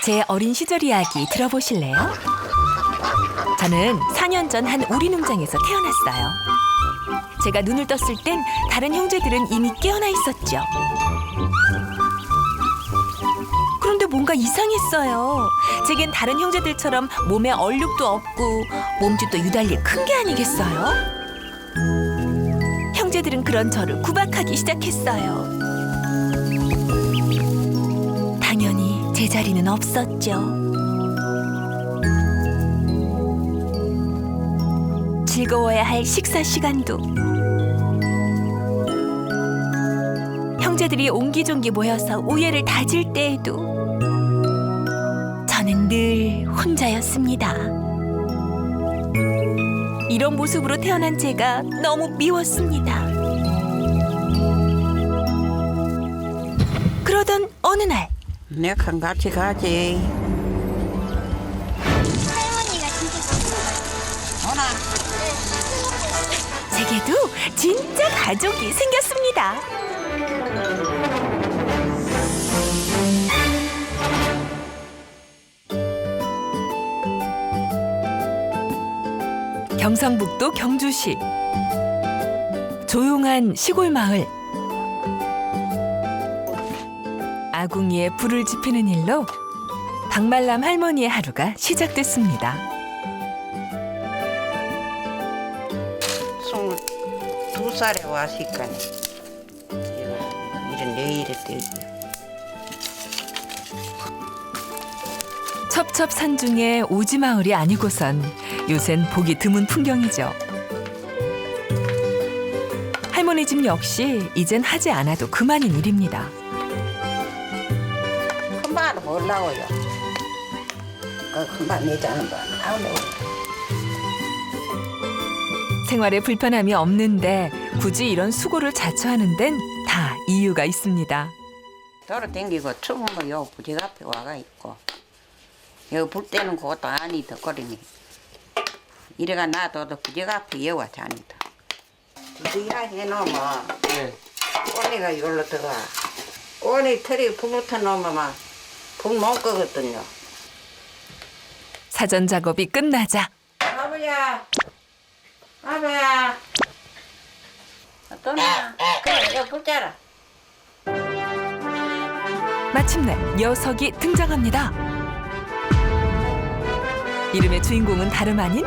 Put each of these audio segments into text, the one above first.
제 어린 시절 이야기 들어보실래요? 저는 4년 전 한 우리 농장에서 태어났어요. 제가 눈을 떴을 땐 다른 형제들은 이미 깨어나 있었죠. 그런데 뭔가 이상했어요. 제겐 다른 형제들처럼 몸에 얼룩도 없고 몸집도 유달리 큰 게 아니겠어요? 형제들은 그런 저를 구박하기 시작했어요. 당연히 제 자리는 없었죠. 즐거워야 할 식사 시간도 형제들이 옹기종기 모여서 우애를 다질 때에도 저는 늘 혼자였습니다. 이런 모습으로 태어난 제가 너무 미웠습니다. 그러던 어느 날 내가 같이 가지. 할머니가 진짜 좋다. 오나. 제게도 진짜 가족이 생겼습니다. 경상북도 경주시 조용한 시골 마을. 아궁이에 불을 지피는 일로 박말람 할머니의 하루가 시작됐습니다. 22살에 왔으니까 이런 내일에 되지. 첩첩산 중에 오지마을이 아니고선 요샌 보기 드문 풍경이죠. 할머니 집 역시 이젠 하지 않아도 그만인 일입니다. 큰말은 몰라고요. 큰말 내자는 건 아무도. 생활에 불편함이 없는데 굳이 이런 수고를 자처하는 데는 다 이유가 있습니다. 돌아다니고 추우면 요 부직 앞에 와가 있고 여기 불 때는 그것도 아니 덕거리니 이래가 놔둬도 부직 앞에 여와 자니다. 부직이라 해놓으면 꼬리가 이걸로 들어가. 꼬리 털이 불 붙어놓으면 불 못 끄거든요. 사전 작업이 끝나자 아버야, 아버야, 떠나. 그래, 이거 불자라. 마침내 녀석이 등장합니다. 이름의 주인공은 다름 아닌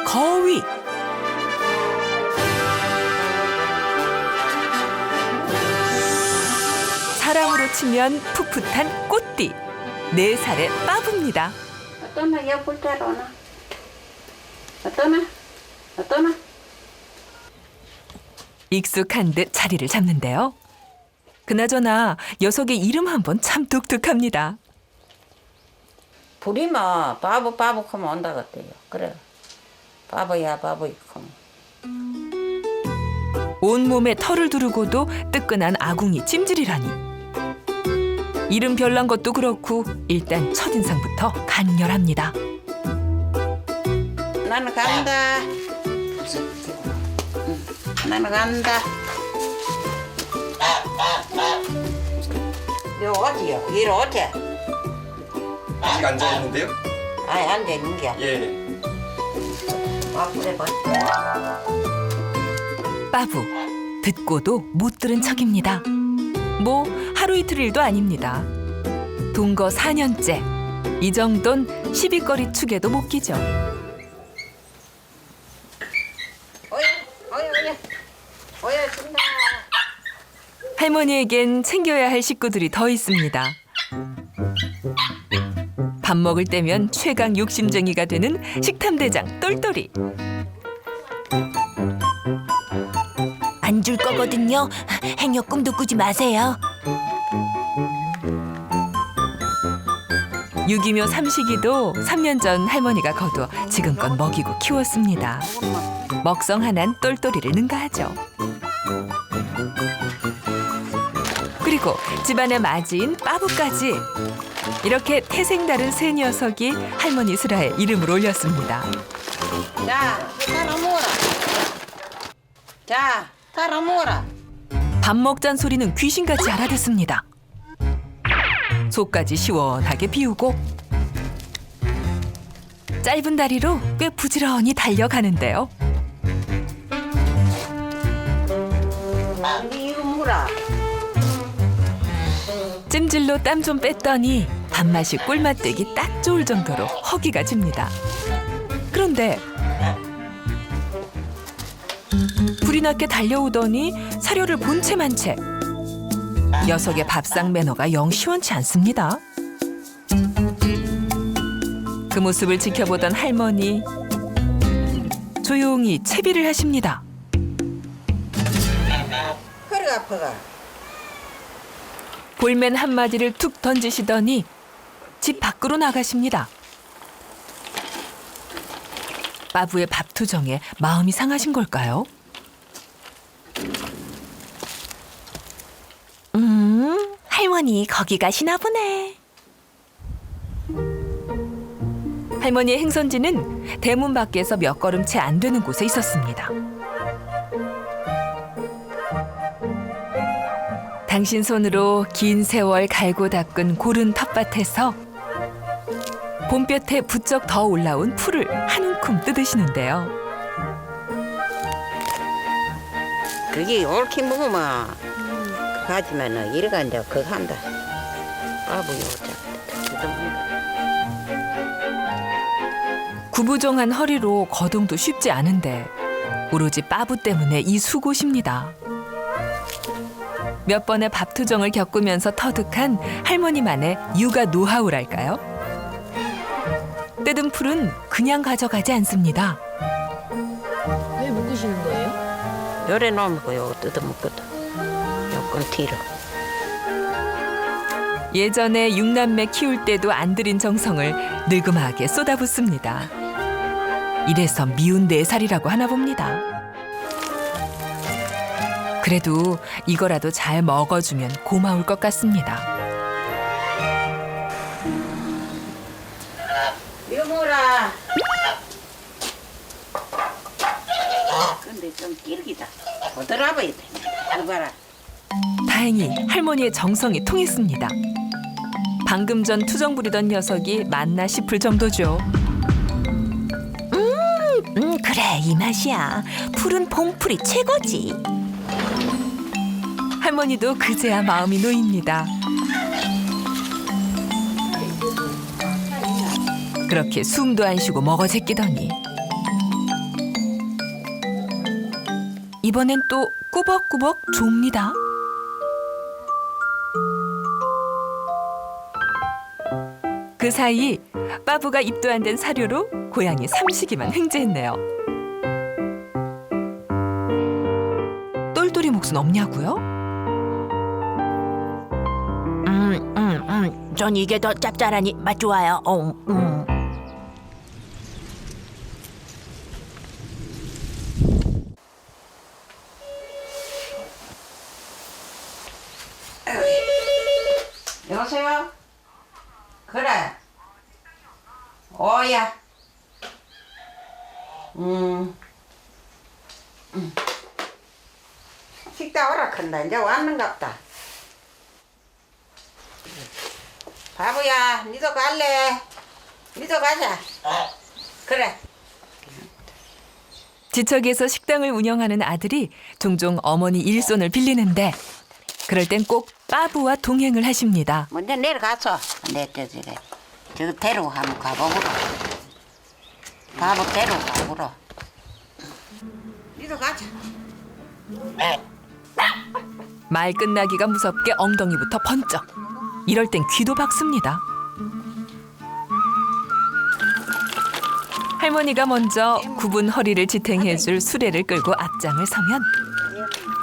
거위. 사람으로 치면 풋풋한 꽃띠. 4살의 빠부입니다. 떠나, 여 불자라 오나. 떠나, 떠나. 익숙한 듯 자리를 잡는데요. 그나저나 녀석의 이름 한번 참 독특합니다. 불이면 바보 하면 온다겠대요. 그래. 바보야 바보 이컴. 온몸에 털을 두르고도 뜨끈한 아궁이 찜질이라니. 이름 별난 것도 그렇고 일단 첫인상부터 간결합니다. 나는 간다. 나는 간다. 요 어디요? 이리 어때? 아직 앉아 있는데요? 아니 앉아 있는 게. 예. 아 그래 봐. 빠부. 듣고도 못 들은 척입니다. 뭐 하루 이틀 일도 아닙니다. 동거 4년째. 이 정도는 시비거리 축에도 못 끼죠. 오야 준다. 할머니에겐 챙겨야 할 식구들이 더 있습니다. 밥 먹을 때면 최강 욕심쟁이가 되는 식탐대장 똘똘이. 안 줄 거거든요. 행여 꿈도 꾸지 마세요. 유기묘 삼식이도 3년 전 할머니가 거두어 지금껏 먹이고 키웠습니다. 먹성 하나는 똘똘이를 능가하죠. 그리고 집안의 맞이인 빠부까지. 이렇게 태생 다른 세 녀석이 할머니 슬하에 이름을 올렸습니다. 자, 따라 먹어라. 자, 따라 먹어라. 밥 먹잔 소리는 귀신같이 알아듣습니다. 속까지 시원하게 비우고 짧은 다리로 꽤 부지런히 달려가는데요. 이거 뭐라? 찜질로 땀 좀 뺐더니 밥맛이 꿀맛되기 딱 좋을 정도로 허기가 집니다. 그런데 불이 났게 달려오더니 사료를 본체만 채 녀석의 밥상 매너가 영 시원치 않습니다. 그 모습을 지켜보던 할머니 조용히 채비를 하십니다. 허리가 아파가. 볼멘 한 마디를 툭 던지시더니 집 밖으로 나가십니다. 빠부의 밥투정에 마음이 상하신 걸까요? 할머니 거기 가시나 보네. 할머니의 행선지는 대문 밖에서 몇 걸음 채 안 되는 곳에 있었습니다. 당신 손으로 긴 세월 갈고 닦은 고른 텃밭에서 봄볕에 부쩍 더 올라온 풀을 한 움큼 뜯으시는데요. 그게 옳게 먹으면 가지면은 이래가 이제 그거 한다. 아부 요자. 구부정한 허리로 거동도 쉽지 않은데 오로지 빠부 때문에 이 수고십니다. 몇 번의 밥투정을 겪으면서 터득한 할머니만의 육아 노하우랄까요? 뜯은 풀은 그냥 가져가지 않습니다. 왜 묶으시는 거예요? 요래 놓으면 요 뜯어먹거든. 요건 뒤로. 예전에 육남매 키울 때도 안 들인 정성을 늙음하게 쏟아붓습니다. 이래서 미운 4살이라고 하나 봅니다. 그래도 이거라도 잘 먹어주면 고마울 것 같습니다. 이거 뭐라? 근데 좀 길기다. 부드러워야 돼. 이거 봐라. 다행히 할머니의 정성이 통했습니다. 방금 전 투정 부리던 녀석이 맞나 싶을 정도죠. 그래 이 맛이야. 풀은 봄풀이 최고지. 할머니도 그제야 마음이 놓입니다. 그렇게 숨도 안 쉬고 먹어 제끼더니 이번엔 또 꾸벅꾸벅 좁니다. 그 사이 빠부가 입도 안 된 사료로 고양이 삼식이만 횡재했네요. 똘똘이 몫은 없냐고요? 전 이게 더 짭짤하니 맛 좋아요. 여보세요? 그래. 오야. 식당 오락한다. 이제 왔는갑다. 바보야, 니도 갈래? 니도 가자. 그래. 지척에서 식당을 운영하는 아들이 종종 어머니 일손을 빌리는데 그럴 땐 꼭 빠부와 동행을 하십니다. 먼저 내려가서 내 저거 데리고 한번 가보구로. 바보 데리고 가보구로. 니도 가자. 말 끝나기가 무섭게 엉덩이부터 번쩍. 이럴 땐 귀도 박습니다. 할머니가 먼저 굽은 허리를 지탱해줄 수레를 끌고 앞장을 서면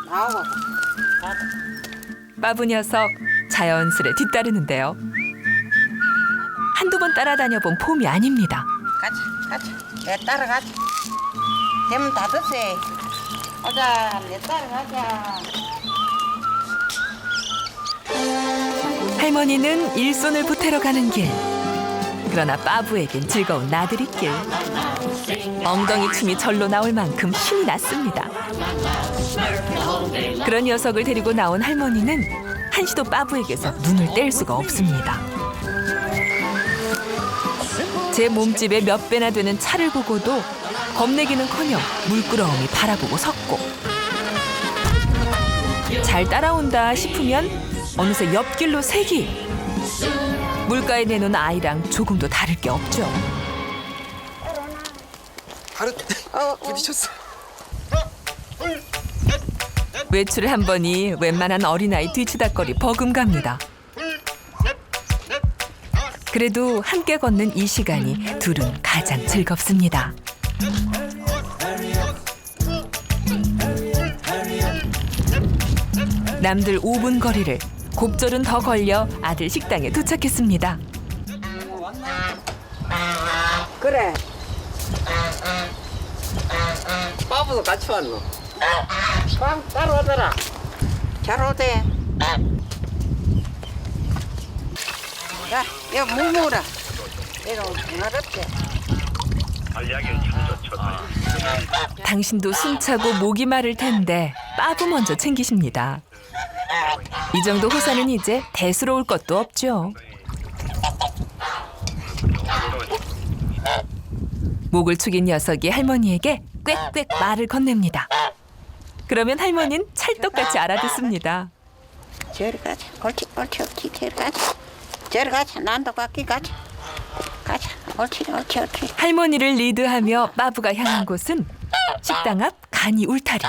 나오고. 빠부 녀석 자연스레 뒤따르는데요. 한두 번 따라다녀본 폼이 아닙니다. 가자. 내 따라가자. 되면 다 드세. 오자, 내 따라가자. 할머니는 일손을 보태러 가는 길. 그러나 빠부에겐 즐거운 나들이길. 엉덩이 춤이 절로 나올 만큼 신이 났습니다. 그런 녀석을 데리고 나온 할머니는 한시도 빠부에게서 눈을 뗄 수가 없습니다. 제 몸집의 몇 배나 되는 차를 보고도 겁내기는커녕 물끄러움이 바라보고 섰고, 잘 따라온다 싶으면 어느새 옆길로 새기. 물가에 내놓은 아이랑 조금도 다를 게 없죠. 하루 부딪혔어. 외출 한 번이 웬만한 어린아이 뒤치다거리 버금갑니다. 그래도 함께 걷는 이 시간이 둘은 가장 즐겁습니다. 남들 5분 거리를 곱절은 더 걸려 아들 식당에 도착했습니다. 그래. 빠부도 같이 왔노? 방 따로 오더라. 잘 오대. 자, 여기 물 먹어라. 내가 어렵지. 당신도 숨차고 목이 마를 텐데 빠부 먼저 챙기십니다. 이 정도 호사는 이제 대수로울 것도 없죠. 목을 축인 녀석이 할머니에게 꽥꽥 말을 건넵니다. 그러면 할머니는 찰떡같이 알아듣습니다. 저리 가자. 옳지, 옳지, 옳지. 저리 가자. 저리 가자. 난도 같이 가자. 가자. 옳지, 옳지, 옳지. 할머니를 리드하며 빠부가 향한 곳은 식당 앞 간이 울타리.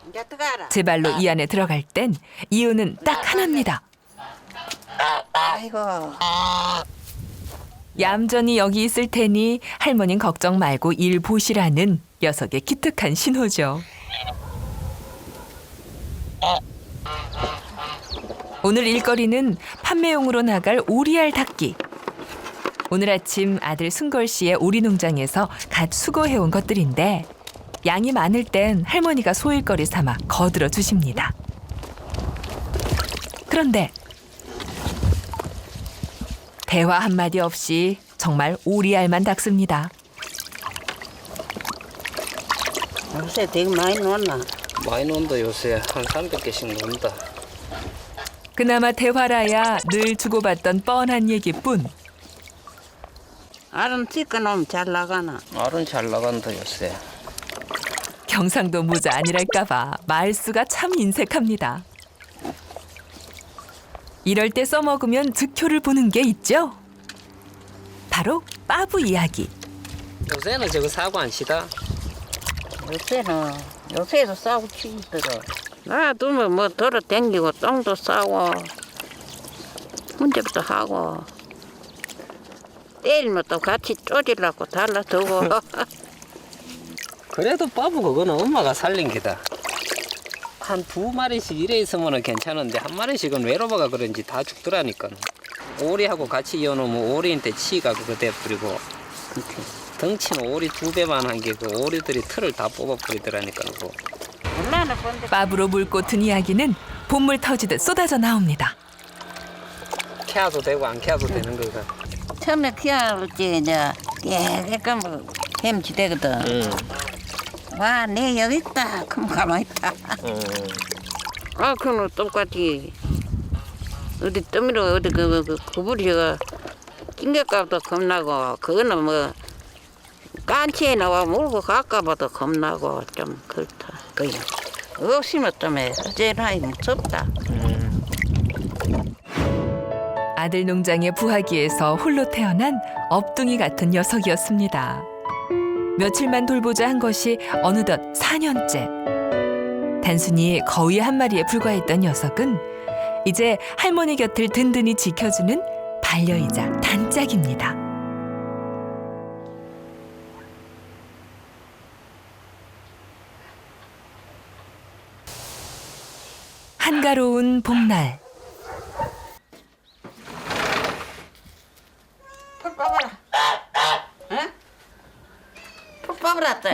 이제 들어가라. 제 발로 이 안에 들어갈 땐 이유는 딱 하나입니다. 아이고. 얌전히 여기 있을 테니 할머니는 걱정 말고 일 보시라는 녀석의 기특한 신호죠. 오늘 일거리는 판매용으로 나갈 오리알 닦기. 오늘 아침 아들 순걸 씨의 오리 농장에서 갓 수거해온 것들인데 양이 많을 땐 할머니가 소일거리 삼아 거들어 주십니다. 그런데 대화 한마디 없이 정말 오리알만 닦습니다. 요새 되게 많이 놓았나? 많이 논다 요새 한 300개씩 논다. 그나마 대화라야 늘 주고받던 뻔한 얘기뿐. 알은 찢고 놓으면 잘 나가나? 알은 잘 나간다 요새. 경상도 모자 아니랄까봐 말수가 참 인색합니다. 이럴 때 써먹으면 득효를 보는 게 있죠. 바로 빠부 이야기. 요새는 저거 사고 안 치다. 요새도 싸고 치더라. 놔두면 뭐 돌아다니고 똥도 싸고 문제부터 하고 때리면 또 같이 쪼질라고 달라두고. 그래도 빠부 그거는 엄마가 살린 게다. 한 2마리씩 이래 있으면 괜찮은데 한 마리씩은 외로워가 그런지 다 죽더라니까. 오리하고 같이 이어놓으면 오리한테 치가 그거 돼버리고 덩치는 오리 2배만 한 게 그 오리들이 털을 다 뽑아버리더라니까. 그거. 얼마나 본데. 빠부로 물고 든 이야기는 봇물 터지듯 쏟아져 나옵니다. 캐도 되고 안 캐도 되는 거가. 처음에 키워볼지 이제 깨끗한 뭐 햄치 되거든. 와, 내 여기 있다. 그럼 가만히 있다. 아, 그건 똑같이 어디 떠미로 어디 그 구부리가 낑겨까봐도 겁나고 그거는 뭐 깐치에 나와 물고 갈까봐도 겁나고 좀 그렇다. 그게 없으면 때문에 어제나 무섭다. 아들 농장의 부하기에서 홀로 태어난 업둥이 같은 녀석이었습니다. 며칠만 돌보자 한 것이 어느덧 4년째. 단순히 거위 한 마리에 불과했던 녀석은 이제 할머니 곁을 든든히 지켜주는 반려이자 단짝입니다. 한가로운 봄날. 풀 뽑아라. 응? 풀 뽑아라 또.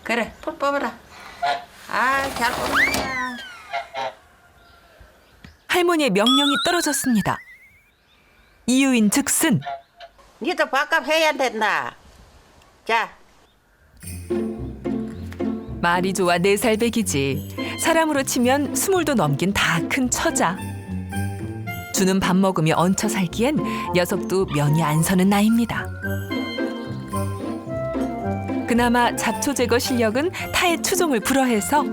그래, 풀 뽑아라. 아, 잘 뽑는다. 할머니의 명령이 떨어졌습니다. 이유인 즉슨 니도 밥값 해야 된다. 자, 말이 좋아 4살 배기지. 사람으로 치면 20도 넘긴 다 큰 처자. 주는 밥 먹으며 얹혀 살기엔 녀석도 면이 안 서는 나이입니다. 그나마 잡초 제거 실력은 타의 추종을 불허해서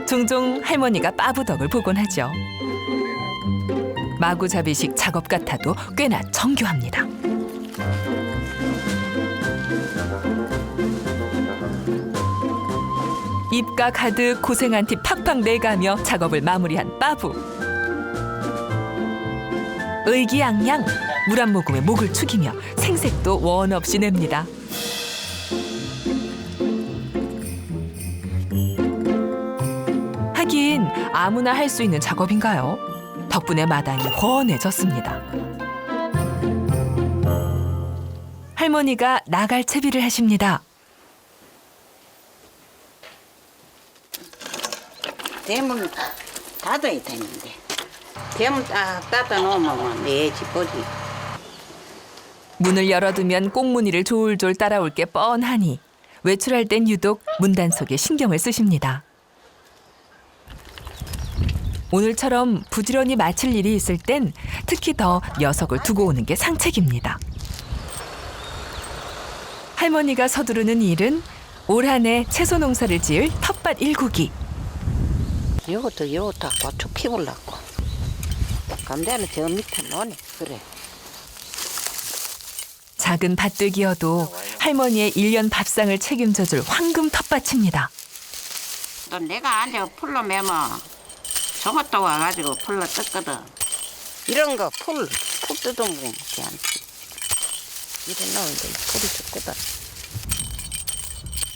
종종 할머니가 빠부덕을 보곤 하죠. 마구잡이식 작업 같아도 꽤나 정교합니다. 입가 가득 고생한 티 팍팍 내가며 작업을 마무리한 빠부. 의기양양 물 한 모금에 목을 축이며 생색도 원 없이 냅니다. 하긴 아무나 할 수 있는 작업인가요? 덕분에 마당이 훤해졌습니다. 할머니가 나갈 채비를 하십니다. 대문 닫아야 되는데 대문 딱 닫아 놓으면 내지 보지. 문을 열어두면 꽁무니를 졸졸 따라올 게 뻔하니 외출할 땐 유독 문단속에 신경을 쓰십니다. 오늘처럼 부지런히 마칠 일이 있을 땐 특히 더 녀석을 두고 오는 게 상책입니다. 할머니가 서두르는 일은 올 한 해 채소 농사를 지을 텃밭 일구기. 요것도 고추 키우려고. 감자는 저 밑에 놓네. 그래. 작은 밭되기여도 할머니의 1년 밥상을 책임져줄 황금 텃밭입니다. 또 내가 앉아 풀로 매면 저것도 와가지고 풀로 뜯거든. 이런 거 풀 뜯어먹으면 않지. 이래 놓은데 풀이 좋거든.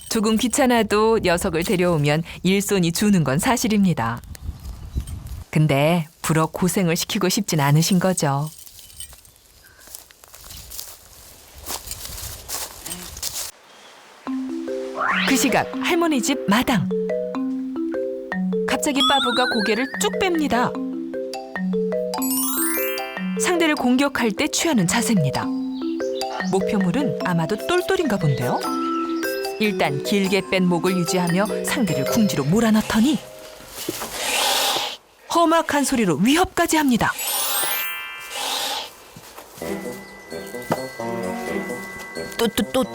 조금 귀찮아도 녀석을 데려오면 일손이 주는 건 사실입니다. 근데 부럭 고생을 시키고 싶진 않으신 거죠. 그 시각 할머니 집 마당. 갑자기 빠부가 고개를 쭉 뺍니다. 상대를 공격할 때 취하는 자세입니다. 목표물은 아마도 똘똘인가 본데요. 일단 길게 뺀 목을 유지하며 상대를 궁지로 몰아넣더니 험악한 소리로 위협까지 합니다.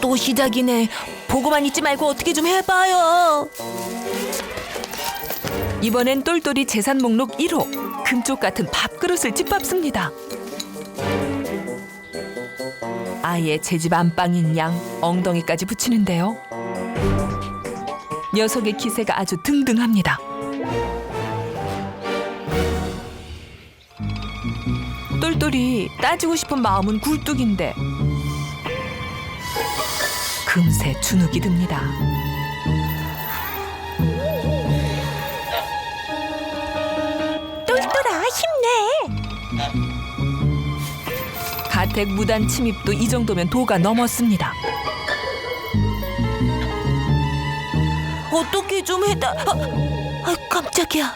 또 시작이네. 보고만 있지 말고 어떻게 좀 해봐요. 이번엔 똘똘이 재산 목록 1호 금쪽 같은 밥그릇을 짓밟습니다. 아예 제 집 안방인 양 엉덩이까지 붙이는데요. 녀석의 기세가 아주 등등합니다. 똘똘이 따지고 싶은 마음은 굴뚝인데 금세 주눅이 듭니다. 똘똘아 힘내. 가택 무단 침입도 이 정도면 도가 넘었습니다. 어떻게 좀 해다. 깜짝이야.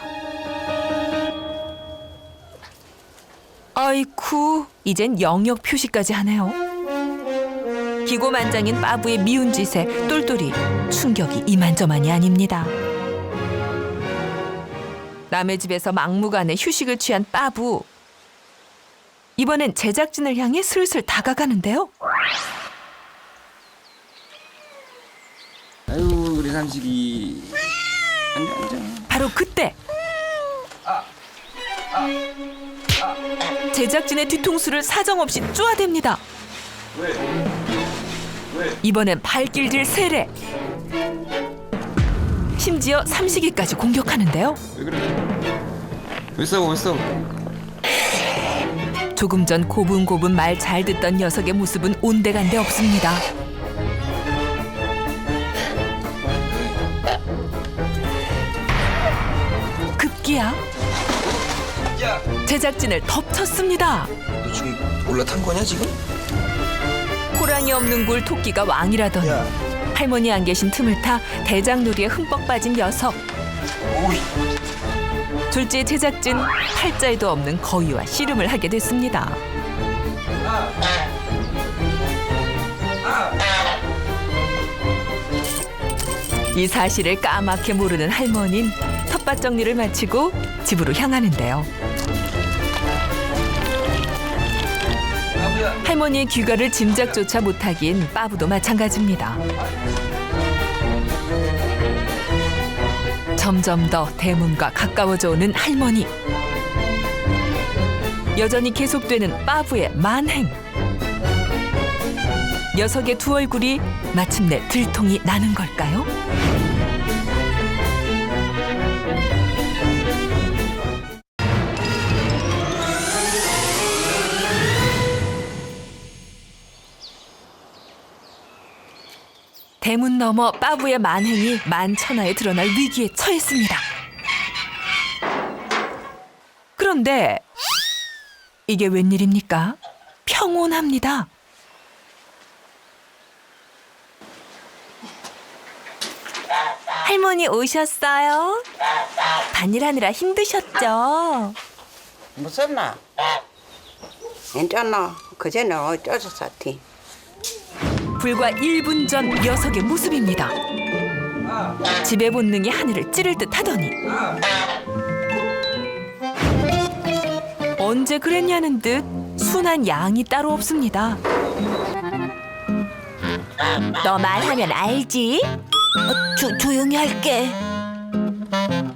아이쿠, 이젠 영역 표시까지 하네요. 기고만장인 빠부의 미운 짓에 똘똘이 충격이 이만저만이 아닙니다. 남의 집에서 막무가내 휴식을 취한 빠부. 이번엔 제작진을 향해 슬슬 다가가는데요. 아유 우리 삼식이. 앉아. 바로 그때 제작진의 뒤통수를 사정없이 쪼아댑니다. 이번엔 발길질 세례. 심지어 삼식이까지 공격하는데요. 왜 그래? 왜 싸워? 조금 전 고분고분 말 잘 듣던 녀석의 모습은 온데간데 없습니다. 급기야 제작진을 덮쳤습니다. 너 지금 올라탄 거냐 지금? 호랑이 없는 굴 토끼가 왕이라더니 할머니 안 계신 틈을 타 대장놀이에 흠뻑 빠진 녀석. 졸지에 제작진 팔자에도 없는 거위와 씨름을 하게 됐습니다. 이 사실을 까맣게 모르는 할머니는 텃밭 정리를 마치고 집으로 향하는데요. 할머니의 귀가를 짐작조차 못하긴 빠부도 마찬가지입니다. 점점 더 대문과 가까워져 오는 할머니. 여전히 계속되는 빠부의 만행. 녀석의 두 얼굴이 마침내 들통이 나는 걸까요? 대문 너머 빠부의 만행이 만천하에 드러날 위기에 처했습니다. 그런데 이게 웬일입니까? 평온합니다. 할머니 오셨어요? 반일하느라 힘드셨죠? 무섭나? 괜찮나? 그전에 어쩌서 샀지? 불과 1분 전 녀석의 모습입니다. 지배 본능이 하늘을 찌를 듯 하더니 언제 그랬냐는 듯 순한 양이 따로 없습니다. 너 말하면 알지? 조용히 할게.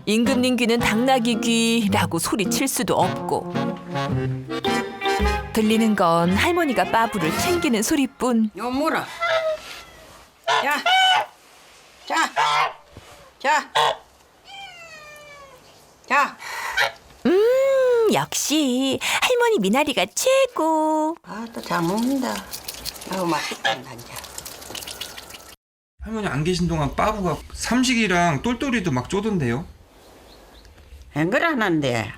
임금님 귀는 당나귀 귀라고 소리칠 수도 없고 들리는 건 할머니가 빠부를 챙기는 소리뿐. 요 물어. 자, 자, 자, 자. 역시 할머니 미나리가 최고. 아, 또 잘 먹는다. 아우 맛있다, 난자. 할머니 안 계신 동안 빠부가 삼식이랑 똘똘이도 막 쪼던데요? 안 그러는데.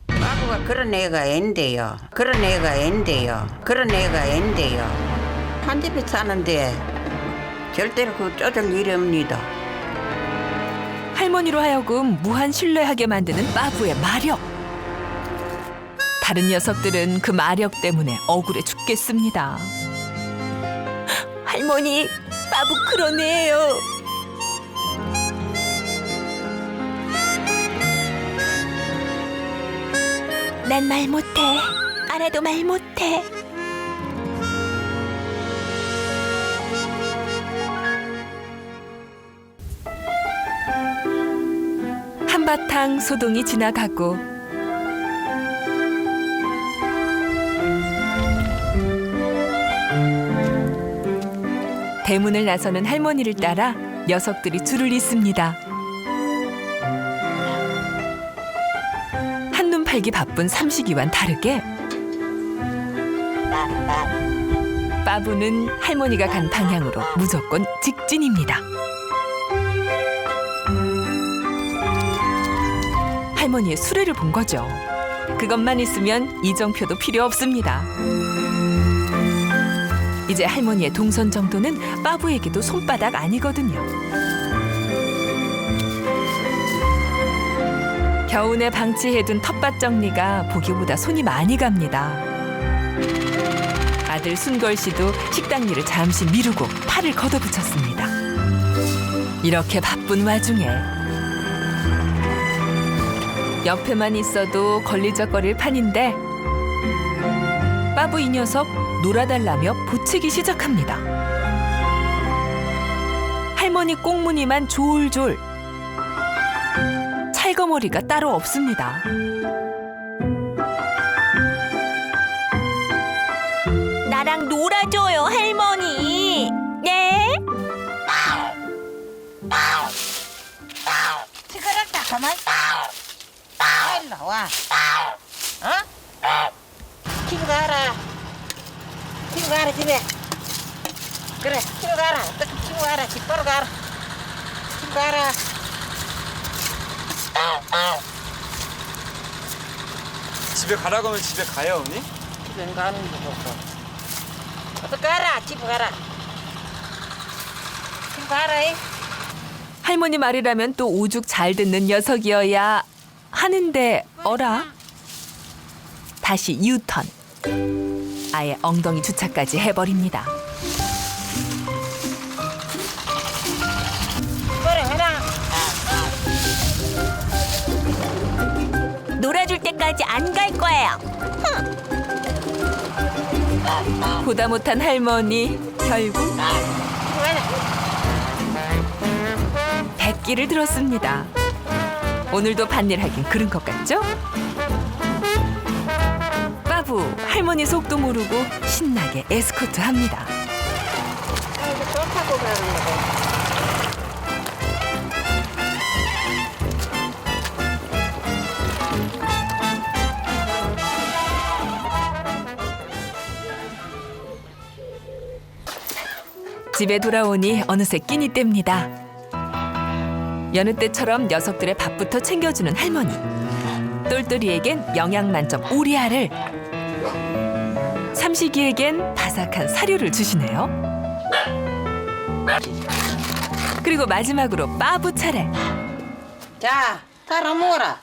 바보가 그런 애가 앤데요. 그런 애가 앤데요. 그런 애가 앤데요. 한 집에 사는데 절대로 그 쪼들 일이 없니다. 할머니로 하여금 무한 신뢰하게 만드는 빠부의 마력. 다른 녀석들은 그 마력 때문에 억울해 죽겠습니다. 할머니, 빠부 그런 애예요. 난 말 못해. 알아도 말 못해. 한바탕 소동이 지나가고 대문을 나서는 할머니를 따라 녀석들이 줄을 잇습니다. 한눈 팔기 바쁜 삼식이와는 다르게 빠부는 할머니가 간 방향으로 무조건 직진입니다. 할머니의 수레를 본 거죠. 그것만 있으면 이정표도 필요 없습니다. 이제 할머니의 동선 정도는 빠부에게도 손바닥 아니거든요. 겨우내 방치해둔 텃밭 정리가 보기보다 손이 많이 갑니다. 아들 순걸 씨도 식당 일을 잠시 미루고 팔을 걷어붙였습니다. 이렇게 바쁜 와중에 옆에만 있어도 걸리적거릴 판인데 빠부 이 녀석 놀아달라며 보채기 시작합니다. 할머니 꽁무니만 졸졸. 찰거머리가 따로 없습니다. 나랑 놀아줘요, 할머니. 네? 시끄럽다, 가만히. 일로 와. 어? 집에 가라. 집에 가라, 집에. 그래, 집에 가라. 집에 가라, 집 보러 가라. 집에 가라. 집에 가라고 하면 집에 가요, 언니? 집에 가는 거 보고. 어디 가라, 집에 가라. 집에 가라, 이. 할머니 말이라면 또 오죽 잘 듣는 녀석이어야 하는데 어라? 다시 유턴. 아예 엉덩이 주차까지 해버립니다. 그래, 해라. 어디까지 안 갈 거예요. 보다 못한 할머니 결국 백기를 들었습니다. 오늘도 밭일하긴 그런 것 같죠? 빠부 할머니 속도 모르고 신나게 에스코트합니다. 좋다고 그러는 거. 집에 돌아오니 어느새 끼니 때입니다. 여느 때처럼 녀석들의 밥부터 챙겨주는 할머니. 똘똘이에겐 영양 만점 오리알을, 삼식이에겐 바삭한 사료를 주시네요. 그리고 마지막으로 빠부 차례. 자, 따라 먹어라.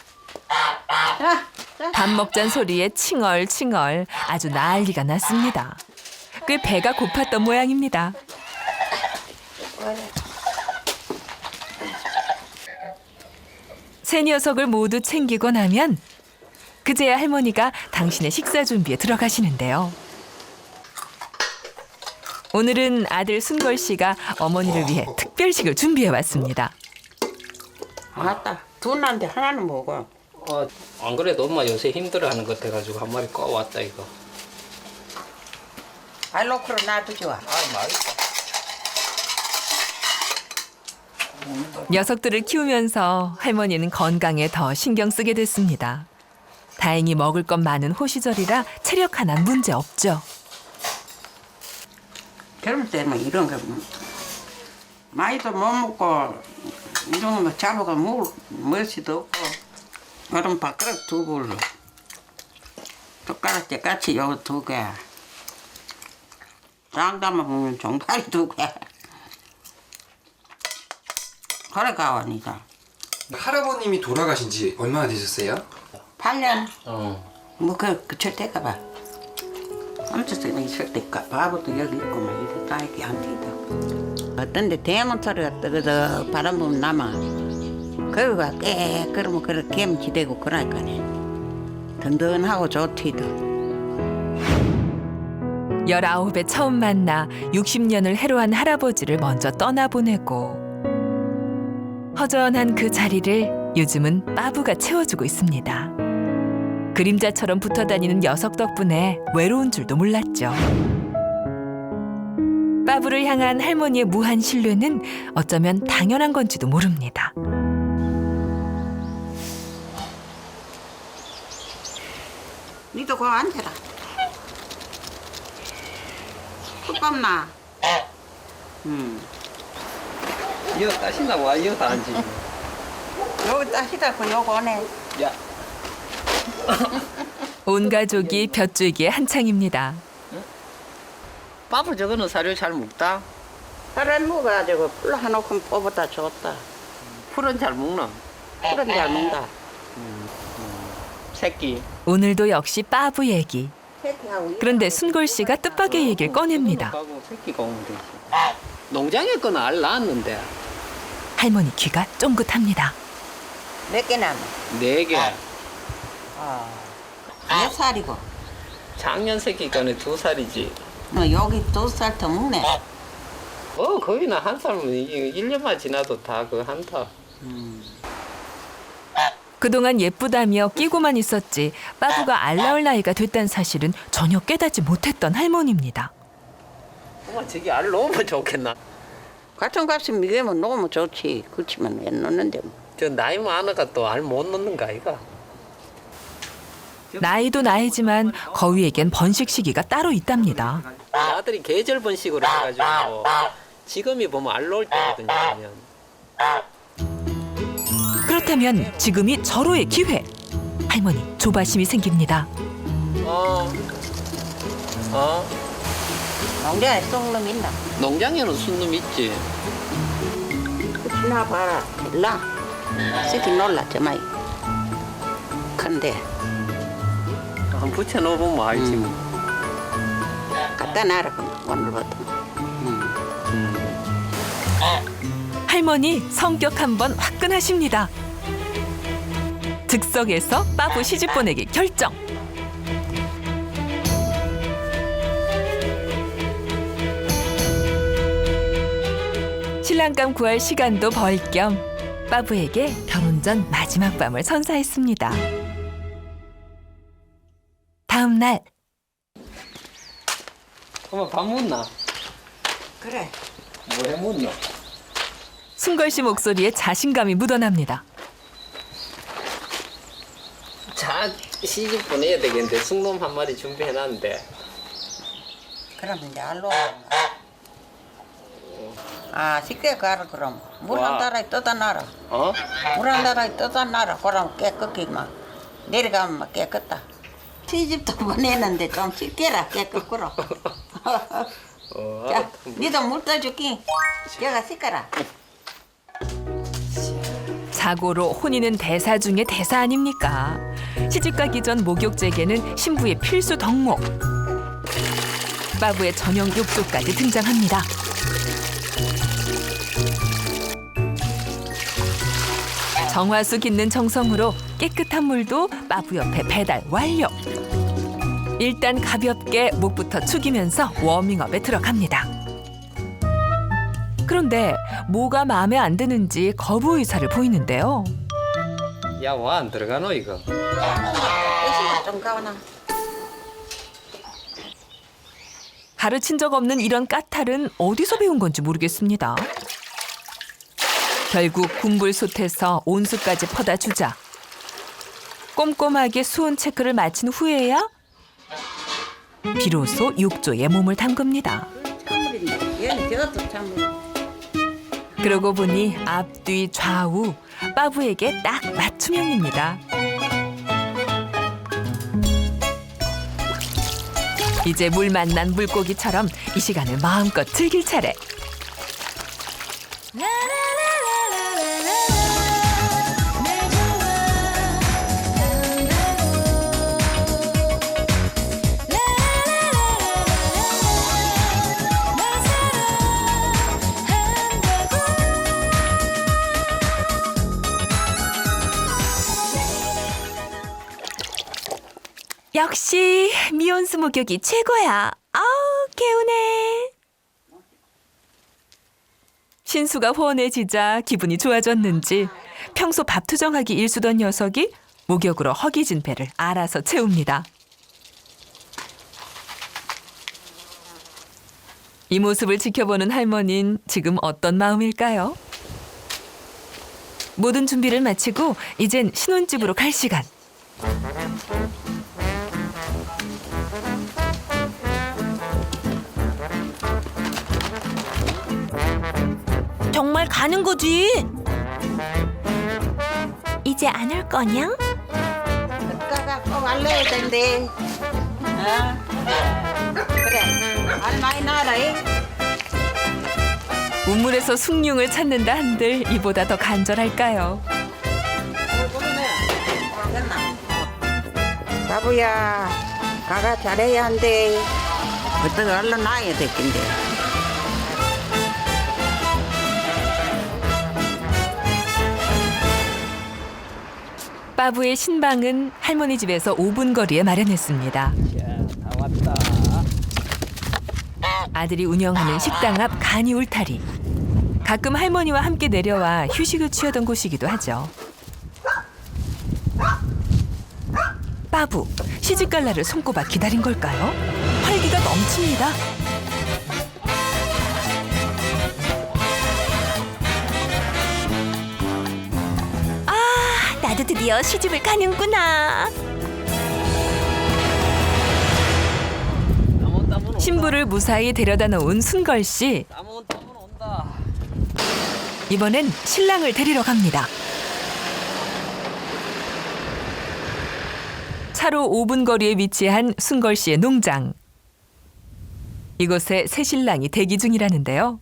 자, 자. 밥 먹잔 소리에 칭얼칭얼 아주 난리가 났습니다. 꽤 배가 고팠던 모양입니다. 세 녀석을 모두 챙기고 나면 그제야 할머니가 당신의 식사 준비에 들어가시는데요. 오늘은 아들 순걸 씨가 어머니를 위해 특별식을 준비해 왔습니다. 맞다. 둘한테 하나는 먹어. 안 그래도 엄마 요새 힘들어하는 것 같아가지고 한 마리 꺼왔다 이거. 알로크로 놔두지 와. 맛있어. 녀석들을 키우면서 할머니는 건강에 더 신경 쓰게 됐습니다. 다행히 먹을 것 많은 호시절이라 체력 하나 문제 없죠. 젊을 때는 이런 거 많이도 못 먹고 이런 거 잡아가 먹을 멋이도 없고 그럼 밥그릇 두 불로 젓가락째 같이 요 두 개. 장담만 보면 종파리 두 개. 그래 가와니다. 할아버님이 돌아가신 지 얼마나 되셨어요? 8년. 어. 그철 때가 봐. 아무튼 있을 때가 바보도 여기 있고 막 이래 다 이렇게 안 뛰다. 어떤데 대문 소리가 뜨거서 바람 불면 남아. 거기가 깨 그러면 그래 gem지되고 그러니까네. 든든하고 좋디도. 19에 처음 만나 60년을 해로한 할아버지를 먼저 떠나보내고 허전한 그 자리를 요즘은 빠부가 채워주고 있습니다. 그림자처럼 붙어다니는 녀석 덕분에 외로운 줄도 몰랐죠. 빠부를 향한 할머니의 무한 신뢰는 어쩌면 당연한 건지도 모릅니다. 니도 거기 앉아라. 춥겁나? 이거 따신다고 와 이거 다 앉지. 여기 따시다고 요거 오네. 야. 온 가족이 볕줄기에 한창입니다. 밥을 저거는 사료 잘 먹다. 사람 먹어가지고 풀 해놓고 뽑았다 줬다. 풀은 잘 먹나? 풀은 잘 먹다. 새끼. 오늘도 역시 빠부 얘기. 그런데 순골 씨가 뜻밖의 얘기를 꺼냅니다. 새끼가 오면 되지. 농장에 거는 알 낳았는데 할머니 귀가 쫑긋합니다. 몇 개 남아? 4개. 몇 살이고? 작년 새끼 거는 2살이지. 너 여기 2살 더 먹네. 거기는 1살면 이게 1년만 지나도 다 그 한타. 그동안 예쁘다며 끼고만 있었지 빠부가 알 낳을 나이가 됐다는 사실은 전혀 깨닫지 못했던 할머니입니다. 엄마 저기 알 놓으면 좋겠나? 같은 값이 미개면 놓으면 좋지. 그렇지만 왜 놓는데 뭐. 저 나이 많아가 또 알 못 놓는가 아이가? 나이도 나이지만 거위에겐 번식 시기가 따로 있답니다. 아들이 계절 번식으로 해가지고 지금이 보면 알 놓을 때거든요. 그러면. 그렇다면 지금이 절호의 기회. 할머니 조바심이 생깁니다. 농장에 썩놈 있나? 농장에는 순놈 있지. 그치나 봐라. 일라. 새끼 놀라 저마이. 근데 한 붙여 놓으면 알지 뭐. 갖다 놔라 그럼 오늘부터. 할머니 성격 한번 화끈하십니다. 즉석에서 빠부 시집 보내기 결정. 신랑감 구할 시간도 벌 겸 빠부에게 결혼 전 마지막 밤을 선사했습니다. 다음 날 엄마 밥 묻나? 그래. 뭐해 묻노? 순걸 씨 목소리에 자신감이 묻어납니다. 자 시집 보내야 되겠는데 숭놈 한 마리 준비해놨는데. 그럼 이제 알로. 아, 쉽게 가라 그럼. 물 와. 한 다라에 떠다 놔라. 어? 물 한 다라에 떠다 놔라. 그럼 깨끗이 막 내려가면 막 깨끗다. 시집도 보내는데 좀 쉽게라 깨끗구로. 자, 니도 물 떠줄게. 제가 씻거라. 자고로 혼인은 대사 중에 대사 아닙니까? 시집가기 전 목욕제계는 신부의 필수 덕목. 빠부의 전용 욕조까지 등장합니다. 정화수 깃는 정성으로 깨끗한 물도 빠부 옆에 배달 완료. 일단 가볍게 목부터 축이면서 워밍업에 들어갑니다. 그런데 뭐가 마음에 안 드는지 거부 의사를 보이는데요. 야 와 안 들어가노 이거? 애시가 좀 가오나. 가르친 적 없는 이런 까탈은 어디서 배운 건지 모르겠습니다. 결국 군불솥에서 온수까지 퍼다 주자 꼼꼼하게 수온 체크를 마친 후에야 비로소 욕조에 몸을 담급니다. 찬물인데 얘는 저것도 찬물. 그러고 보니 앞뒤 좌우 빠부에게 딱 맞춤형입니다. 이제 물 만난 물고기처럼 이 시간을 마음껏 즐길 차례. 역시 미온수 목욕이 최고야. 아우 개운해. 신수가 후원해지자 기분이 좋아졌는지 평소 밥 투정하기 일수던 녀석이 목욕으로 허기진 배를 알아서 채웁니다. 이 모습을 지켜보는 할머니는 지금 어떤 마음일까요? 모든 준비를 마치고 이젠 신혼집으로 갈 시간. 정말 가는 거지? 이제 안 올 거냐? 아빠가 꼭 알려야 된대. 그래. 알 많이 나라. 우물에서 숭늉을 찾는다 한들 이보다 더 간절할까요? 됐나? 바보야, 가가 잘해야 한대. 어떻게 얼른 나야 됐긴데. 빠부의 신방은 할머니 집에서 5분 거리에 마련했습니다. 다 왔다. 아들이 운영하는 식당 앞 간이 울타리. 가끔 할머니와 함께 내려와 휴식을 취하던 곳이기도 하죠. 빠부, 시집갈 날을 손꼽아 기다린 걸까요? 활기가 넘칩니다. 나도 드디어 시집을 가는구나. 신부를 무사히 데려다 놓은 순걸 씨. 땀은 온다. 이번엔 신랑을 데리러 갑니다. 차로 5분 거리에 위치한 순걸 씨의 농장. 이곳에 새 신랑이 대기 중이라는데요.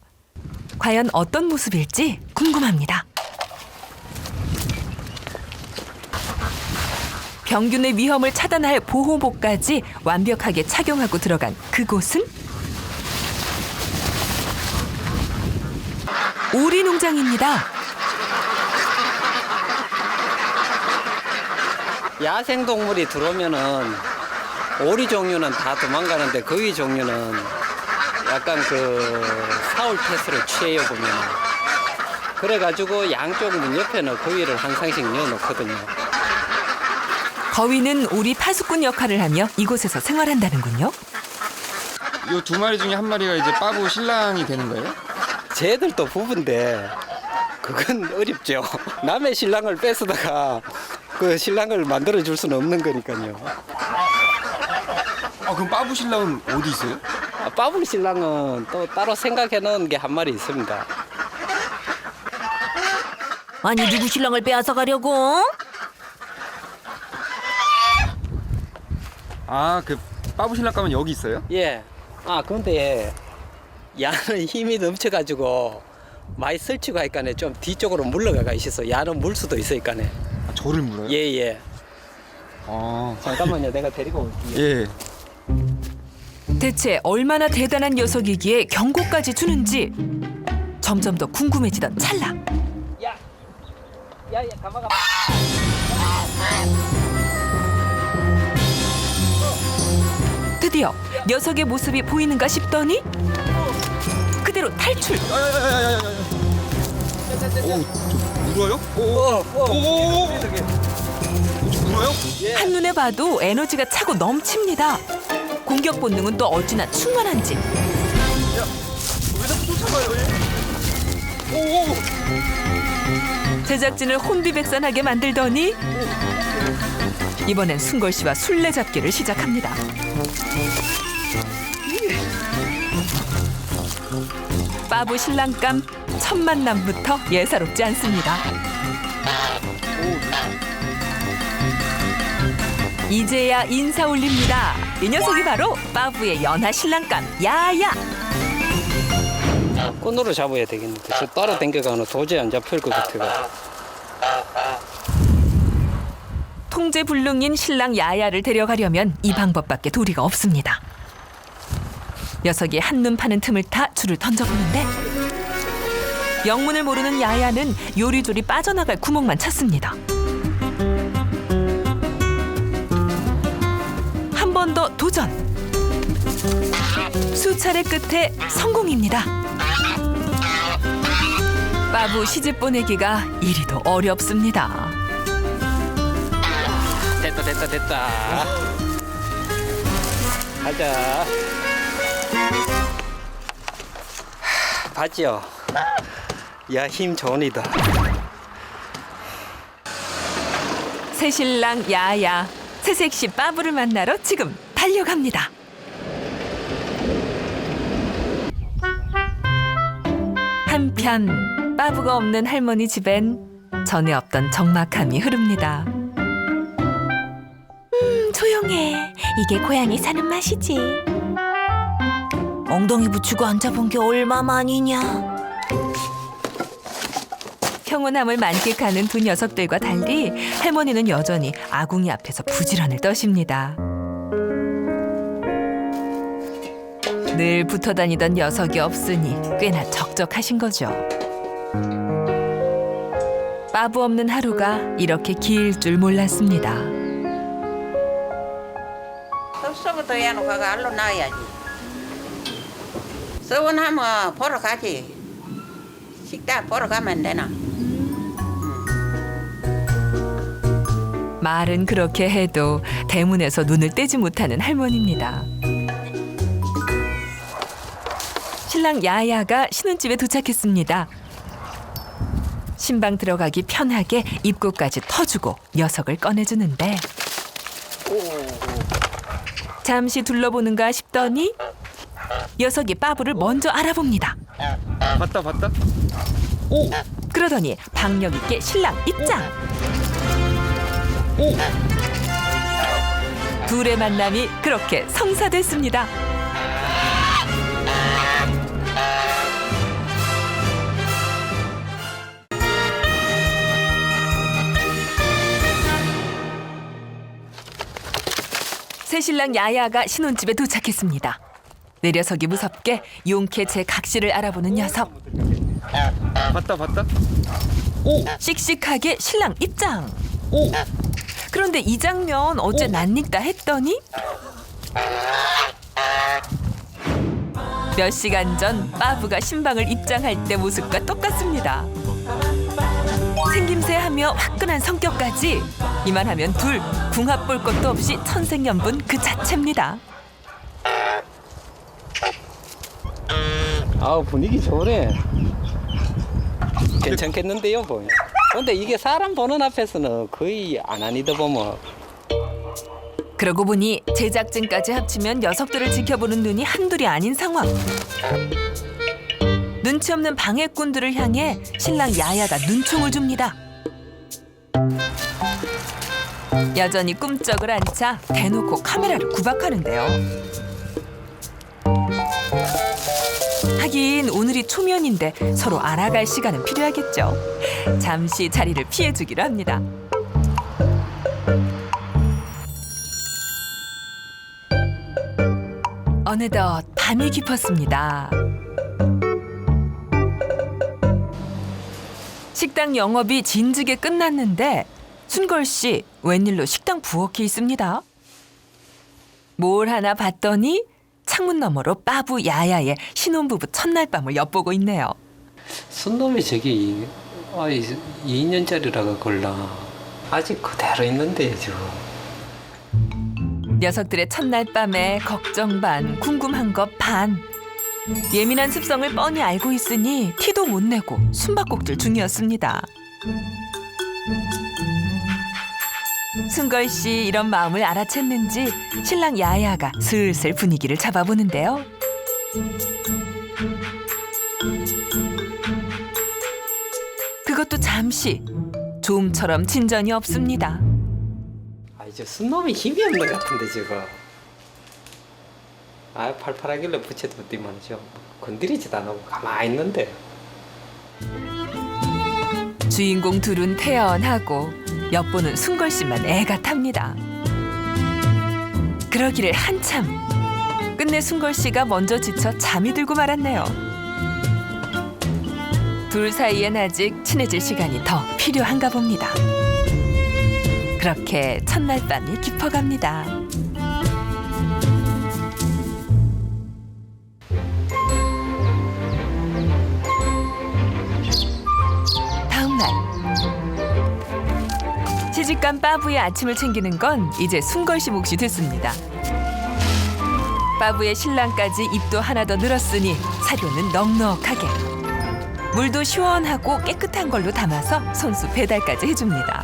과연 어떤 모습일지 궁금합니다. 병균의 위험을 차단할 보호복까지 완벽하게 착용하고 들어간 그곳은 오리 농장입니다. 야생 동물이 들어오면은 오리 종류는 다 도망가는데 거위 종류는 약간 그 사울 태세를 취해요 보면. 그래가지고 양쪽 문 옆에는 거위를 항상씩 넣어놓거든요. 거위는 오리 파수꾼 역할을 하며 이곳에서 생활한다는군요. 이 두 마리 중에 한 마리가 이제 빠부 신랑이 되는 거예요? 쟤들도 부부인데 그건 어렵죠. 남의 신랑을 뺏어다가 그 신랑을 만들어 줄 수는 없는 거니까요. 아 그럼 빠부 신랑은 어디 있어요? 빠블 신랑은 또 따로 생각해 놓은 게 한 마리 있습니다. 아니 누구 신랑을 빼앗아 가려고? 아 그 빠부 신랑 가면 여기 있어요? 예. 아 근데 야는 힘이 넘쳐가지고 많이 설치고 하니까네 좀 뒤쪽으로 물러가가 있어서 야는 물 수도 있으니까네. 아, 저를 물어요? 예예. 아 잠깐만요, 내가 데리고 올게요. 예. 대체 얼마나 대단한 녀석이기에 경고까지 주는지 점점 더 궁금해지던 찰나. 야야 가만. 드디어 녀석의 모습이 보이는가 싶더니 그대로 탈출. 오저 물어요? 오오오오 저 물어요? 한눈에 봐도 에너지가 차고 넘칩니다. 공격 본능은 또 어찌나 충만한지. 왜 자꾸 쫓아가요 얘? 오오 제작진을 혼비백산하게 만들더니 이번엔 순걸 씨와 술래잡기를 시작합니다. 빠부 신랑감 첫 만남부터 예사롭지 않습니다. 이제야 인사 올립니다. 이 녀석이 바로 빠부의 연하 신랑감 야야. 끈으로 잡아야 되겠는데 저 따라 당겨가는 도저히 안 잡힐 것 같아요. 통제불능인 신랑 야야를 데려가려면 이 방법밖에 도리가 없습니다. 녀석이 한눈 파는 틈을 타 줄을 던져보는데 영문을 모르는 야야는 요리조리 빠져나갈 구멍만 찾습니다. 한 번 더 도전. 수차례 끝에 성공입니다. 빠부 시집 보내기가 이리도 어렵습니다. 됐다. 가자. 봤죠? 야, 힘 좋으니다. 새 신랑 야야, 새 섹시 빠부를 만나러 지금 달려갑니다. 한편 빠부가 없는 할머니 집엔 전에 없던 적막함이 흐릅니다. 조용해. 이게 고양이 사는 맛이지. 엉덩이 붙이고 앉아본 게 얼마만이냐. 평온함을 만끽하는 두 녀석들과 달리 할머니는 여전히 아궁이 앞에서 부지런을 떠십니다. 늘 붙어 다니던 녀석이 없으니 꽤나 적적하신 거죠. 빠부 없는 하루가 이렇게 길 줄 몰랐습니다. 섭섭부터 해놓고 가가 알로 나와야지. 서원하면 보러 가지. 식당 보러 가면 되나? 말은 그렇게 해도 대문에서 눈을 떼지 못하는 할머니입니다. 신랑 야야가 신혼집에 도착했습니다. 신방 들어가기 편하게 입구까지 터주고 녀석을 꺼내주는데 잠시 둘러보는가 싶더니 녀석이 빠부를 먼저 알아봅니다. 봤다. 오 그러더니 박력 있게 신랑 입장. 오. 둘의 만남이 그렇게 성사됐습니다. 새신랑 야야가 신혼집에 도착했습니다. 내려서기 무섭게 용케 제 각시를 알아보는 녀석. 봤다. 오 씩씩하게 신랑 입장. 오. 그런데 이 장면 어째 낯익다 했더니 몇 시간 전 빠부가 신방을 입장할 때 모습과 똑같습니다. 생김새 하며 화끈한 성격까지 이만하면 둘 궁합 볼 것도 없이 천생연분 그 자체입니다. 아우 분위기 좋네. 괜찮겠는데요, 뭐. 근데 이게 사람 보는 앞에서는 거의 안 하니다 보면. 그러고 보니 제작진까지 합치면 녀석들을 지켜보는 눈이 한둘이 아닌 상황. 눈치 없는 방해꾼들을 향해 신랑 야야가 눈총을 줍니다. 여전히 꿈쩍을 않자 대놓고 카메라를 구박하는데요. 하긴 오늘이 초면인데 서로 알아갈 시간은 필요하겠죠. 잠시 자리를 피해주기로 합니다. 어느덧 밤이 깊었습니다. 식당 영업이 진즉에 끝났는데 순걸 씨 웬일로 식당 부엌에 있습니다. 뭘 하나 봤더니 창문 너머로 빠부 야야의 신혼부부 첫날 밤을 엿보고 있네요. 순놈이 저기 2년짜리라가 걸라. 아직 그대로 있는데요, 지금. 녀석들의 첫날 밤에 걱정 반, 궁금한 것 반. 예민한 습성을 뻔히 알고 있으니 티도 못 내고 숨바꼭질 중이었습니다. 순걸 씨 이런 마음을 알아챘는지 신랑 야야가 슬슬 분위기를 잡아보는데요. 그것도 잠시, 좀처럼 진전이 없습니다. 아, 이제 순놈이 힘이 없는 것 같은데, 지금. 아, 팔팔하길래 붙여뒀더만 좀 건드리지도 안 하고 가만히 있는데. 주인공 둘은 태연하고 엿보는 순걸 씨만 애가 탑니다. 그러기를 한참. 끝내 순걸 씨가 먼저 지쳐 잠이 들고 말았네요. 둘 사이엔 아직 친해질 시간이 더 필요한가 봅니다. 그렇게 첫날 밤이 깊어갑니다. 다음 날 시집간 빠부의 아침을 챙기는 건 이제 순걸 씨 몫이 됐습니다. 빠부의 신랑까지 입도 하나 더 늘었으니 사료는 넉넉하게. 물도 시원하고 깨끗한 걸로 담아서 손수 배달까지 해줍니다.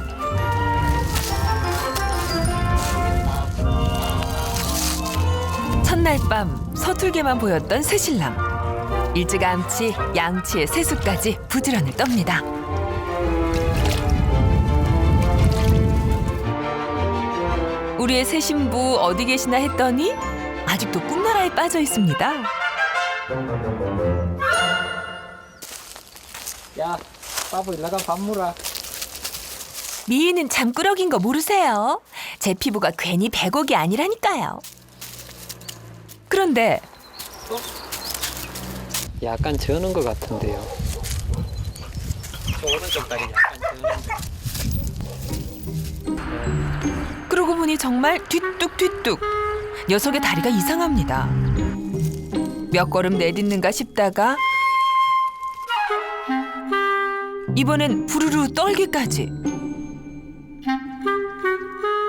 첫날 밤 서툴게만 보였던 새신랑. 일찌감치 양치의 세수까지 부지런을 떱니다. 우리의 새 신부 어디 계시나 했더니 아직도 꿈나라에 빠져 있습니다. 야, 빠부 일나가 밥 물어. 미인은 잠꾸러기인 거 모르세요? 제 피부가 괜히 100억이 아니라니까요. 그런데 약간 저는 것 같은데요. 저 오른쪽 다리 약간 저는. 그러고 보니 정말 뒤뚝뒤뚝. 녀석의 다리가 이상합니다. 몇 걸음 내딛는가 싶다가 이번엔 부르르 떨기까지.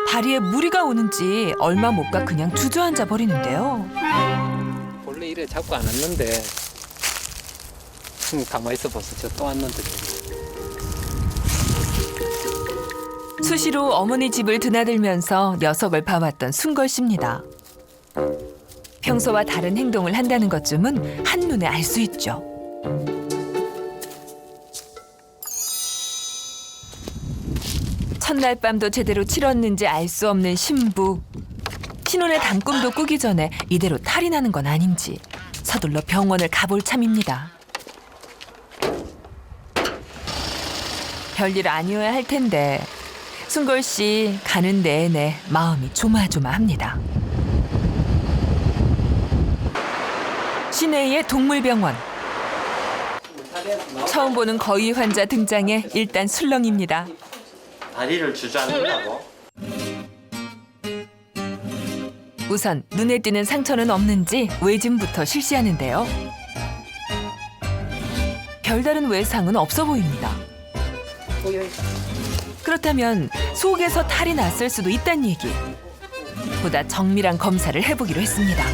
다리에 무리가 오는지 얼마 못 가 그냥 주저앉아 버리는데요. 원래 이래 자꾸 안 왔는데 가만히 있어 보세요. 저 또 왔는데. 수시로 어머니 집을 드나들면서 녀석을 봐왔던 순걸 씨입니다. 평소와 다른 행동을 한다는 것쯤은 한눈에 알 수 있죠. 첫날 밤도 제대로 치렀는지 알 수 없는 신부. 신혼의 단꿈도 꾸기 전에 이대로 탈이 나는 건 아닌지 서둘러 병원을 가볼 참입니다. 별일 아니어야 할 텐데 순걸 씨 가는 내내 마음이 조마조마합니다. 시내의 동물병원. 처음 보는 거위 환자 등장에 일단 술렁입니다. 다리를 주저앉는다고? 우선 눈에 띄는 상처는 없는지 외짐부터 실시하는데요. 별다른 외상은 없어 보입니다. 그렇다면 속에서 탈이 났을 수도 있다는 얘기. 보다 정밀한 검사를 해보기로 했습니다.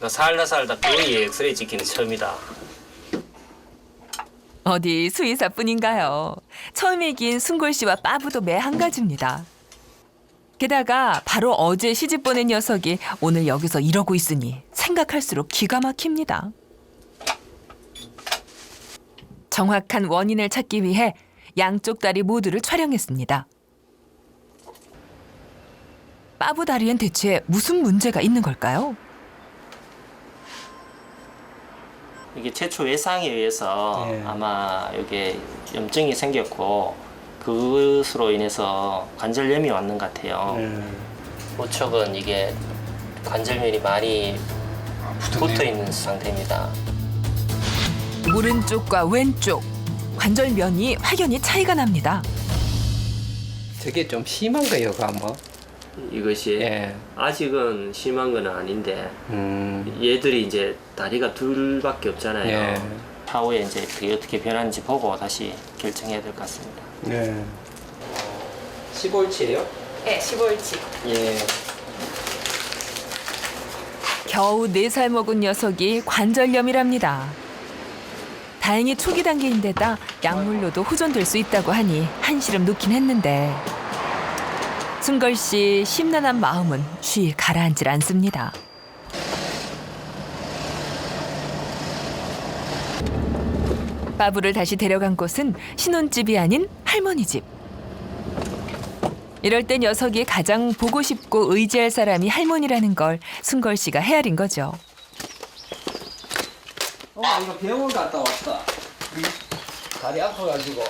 살다 거의 엑스레이 찍히는 처음이다. 어디 수의사뿐인가요? 처음 얘기인 순골 씨와 빠부도 매 한 가지입니다. 게다가 바로 어제 시집 보낸 녀석이 오늘 여기서 이러고 있으니 생각할수록 기가 막힙니다. 정확한 원인을 찾기 위해 양쪽 다리 모두를 촬영했습니다. 빠부 다리엔 대체 무슨 문제가 있는 걸까요? 이게 최초 외상에 의해서 예. 아마 여기에 염증이 생겼고 그것으로 인해서 관절염이 왔는 것 같아요. 우측은 이게 관절면이 많이 붙어 있는 상태입니다. 오른쪽과 왼쪽 관절면이 확연히 차이가 납니다. 저게 좀 심한 거예요, 아마. 이것이 예. 아직은 심한 건 아닌데 음. 얘들이 이제 다리가 둘밖에 없잖아요. 예. 차후에 이제 그게 어떻게 변하는지 보고 다시 결정해야 될 것 같습니다. 네. 15일치예요? 네, 15일치. 예. 겨우 4살 먹은 녀석이 관절염이랍니다. 다행히 초기 단계인데다 약물로도 호전될 수 있다고 하니 한시름 놓긴 했는데 순걸 씨 심란한 마음은 쉬 가라앉질 않습니다. 빠부를 다시 데려간 곳은 신혼집이 아닌 할머니 집. 이럴 때 녀석이 가장 보고 싶고 의지할 사람이 할머니라는 걸 순걸 씨가 헤아린 거죠. 이거 병원 갔다 왔다. 다리 아파가지고.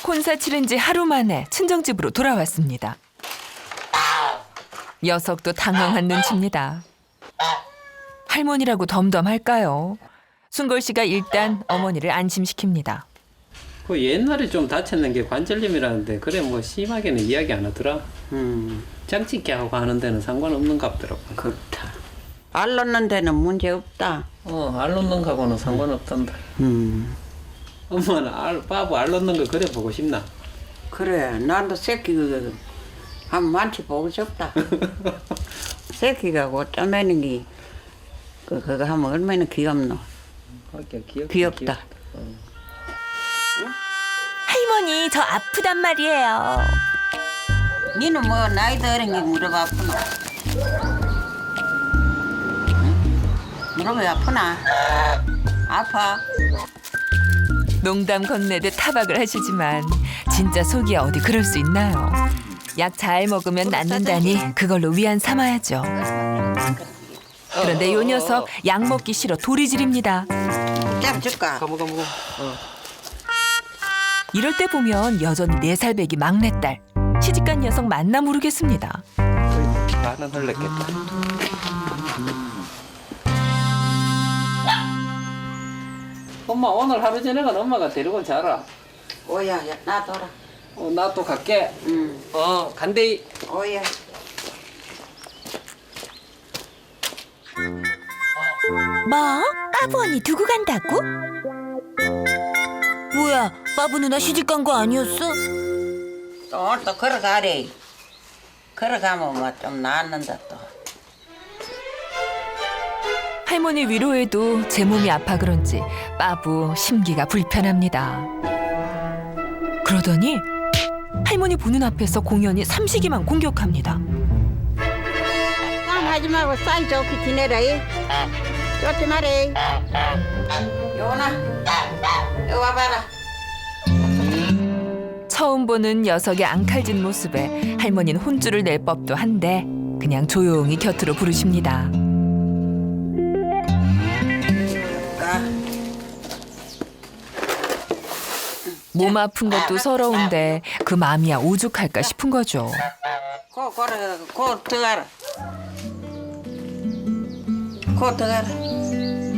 콘사 치른 지 하루 만에 친정집으로 돌아왔습니다. 녀석도 당황한 눈치입니다. 할머니라고 덤덤할까요? 순걸 씨가 일단 어머니를 안심시킵니다. 그 옛날에 좀 다쳤는 게 관절염이라는데 그래 뭐 심하게는 이야기 안 하더라. 장찍기 하고 하는 데는 상관없는 것 같더라고. 그렇다. 알 넣는 데는 문제 없다. 알 넣는 거하고는 상관없단다. 엄마는 빠부 알 넣는 거 그래 보고 싶나? 그래, 나도 새끼 한번 만져보고 싶다. 새끼가 어쩌면 게 그거 하면 얼마나 귀엽노. 귀엽다. 할머니 저 아프단 말이에요. 니는 뭐 나이도 어린 게 무릎 아프나? 무릎이 아프나? 아파? 농담 건네듯 타박을 하시지만 진짜 속이 어디 그럴 수 있나요? 약 잘 먹으면 낫는다니 그걸로 위안 삼아야죠. 그런데 요 녀석 약 먹기 싫어 도리질입니다. 짬 줄까? 가보가. 이럴 때 보면 여전히 4살 배기 막내딸. 시집간 녀석 맞나 모르겠습니다. 나는 흘렸겠다. 엄마 오늘 하루 저녁은 엄마가 데리고 자라. 오야, 야, 놔둬라. 나 또 갈게. 간대이. 오야. 뭐? 빠부 언니 두고 간다고? 뭐야, 빠부 누나 시집 간 거 아니었어? 또 오늘 또 걸어가래. 걸어가면 뭐 좀 나았는다 또. 할머니 위로에도 제 몸이 아파 그런지 빠부 심기가 불편합니다. 그러더니 할머니 보는 앞에서 공연히 삼식이만 공격합니다. 싸움하지 말고 사이 좋게 지내라. 쫓지 마라. 요나, 여기 와봐라. 처음 보는 녀석의 앙칼진 모습에 할머니는 혼쭐을 낼 법도 한데 그냥 조용히 곁으로 부르십니다. 몸 아픈 것도 서러운데 그 마음이야 오죽할까 싶은 거죠. 고 들어가라. 고 들어가라.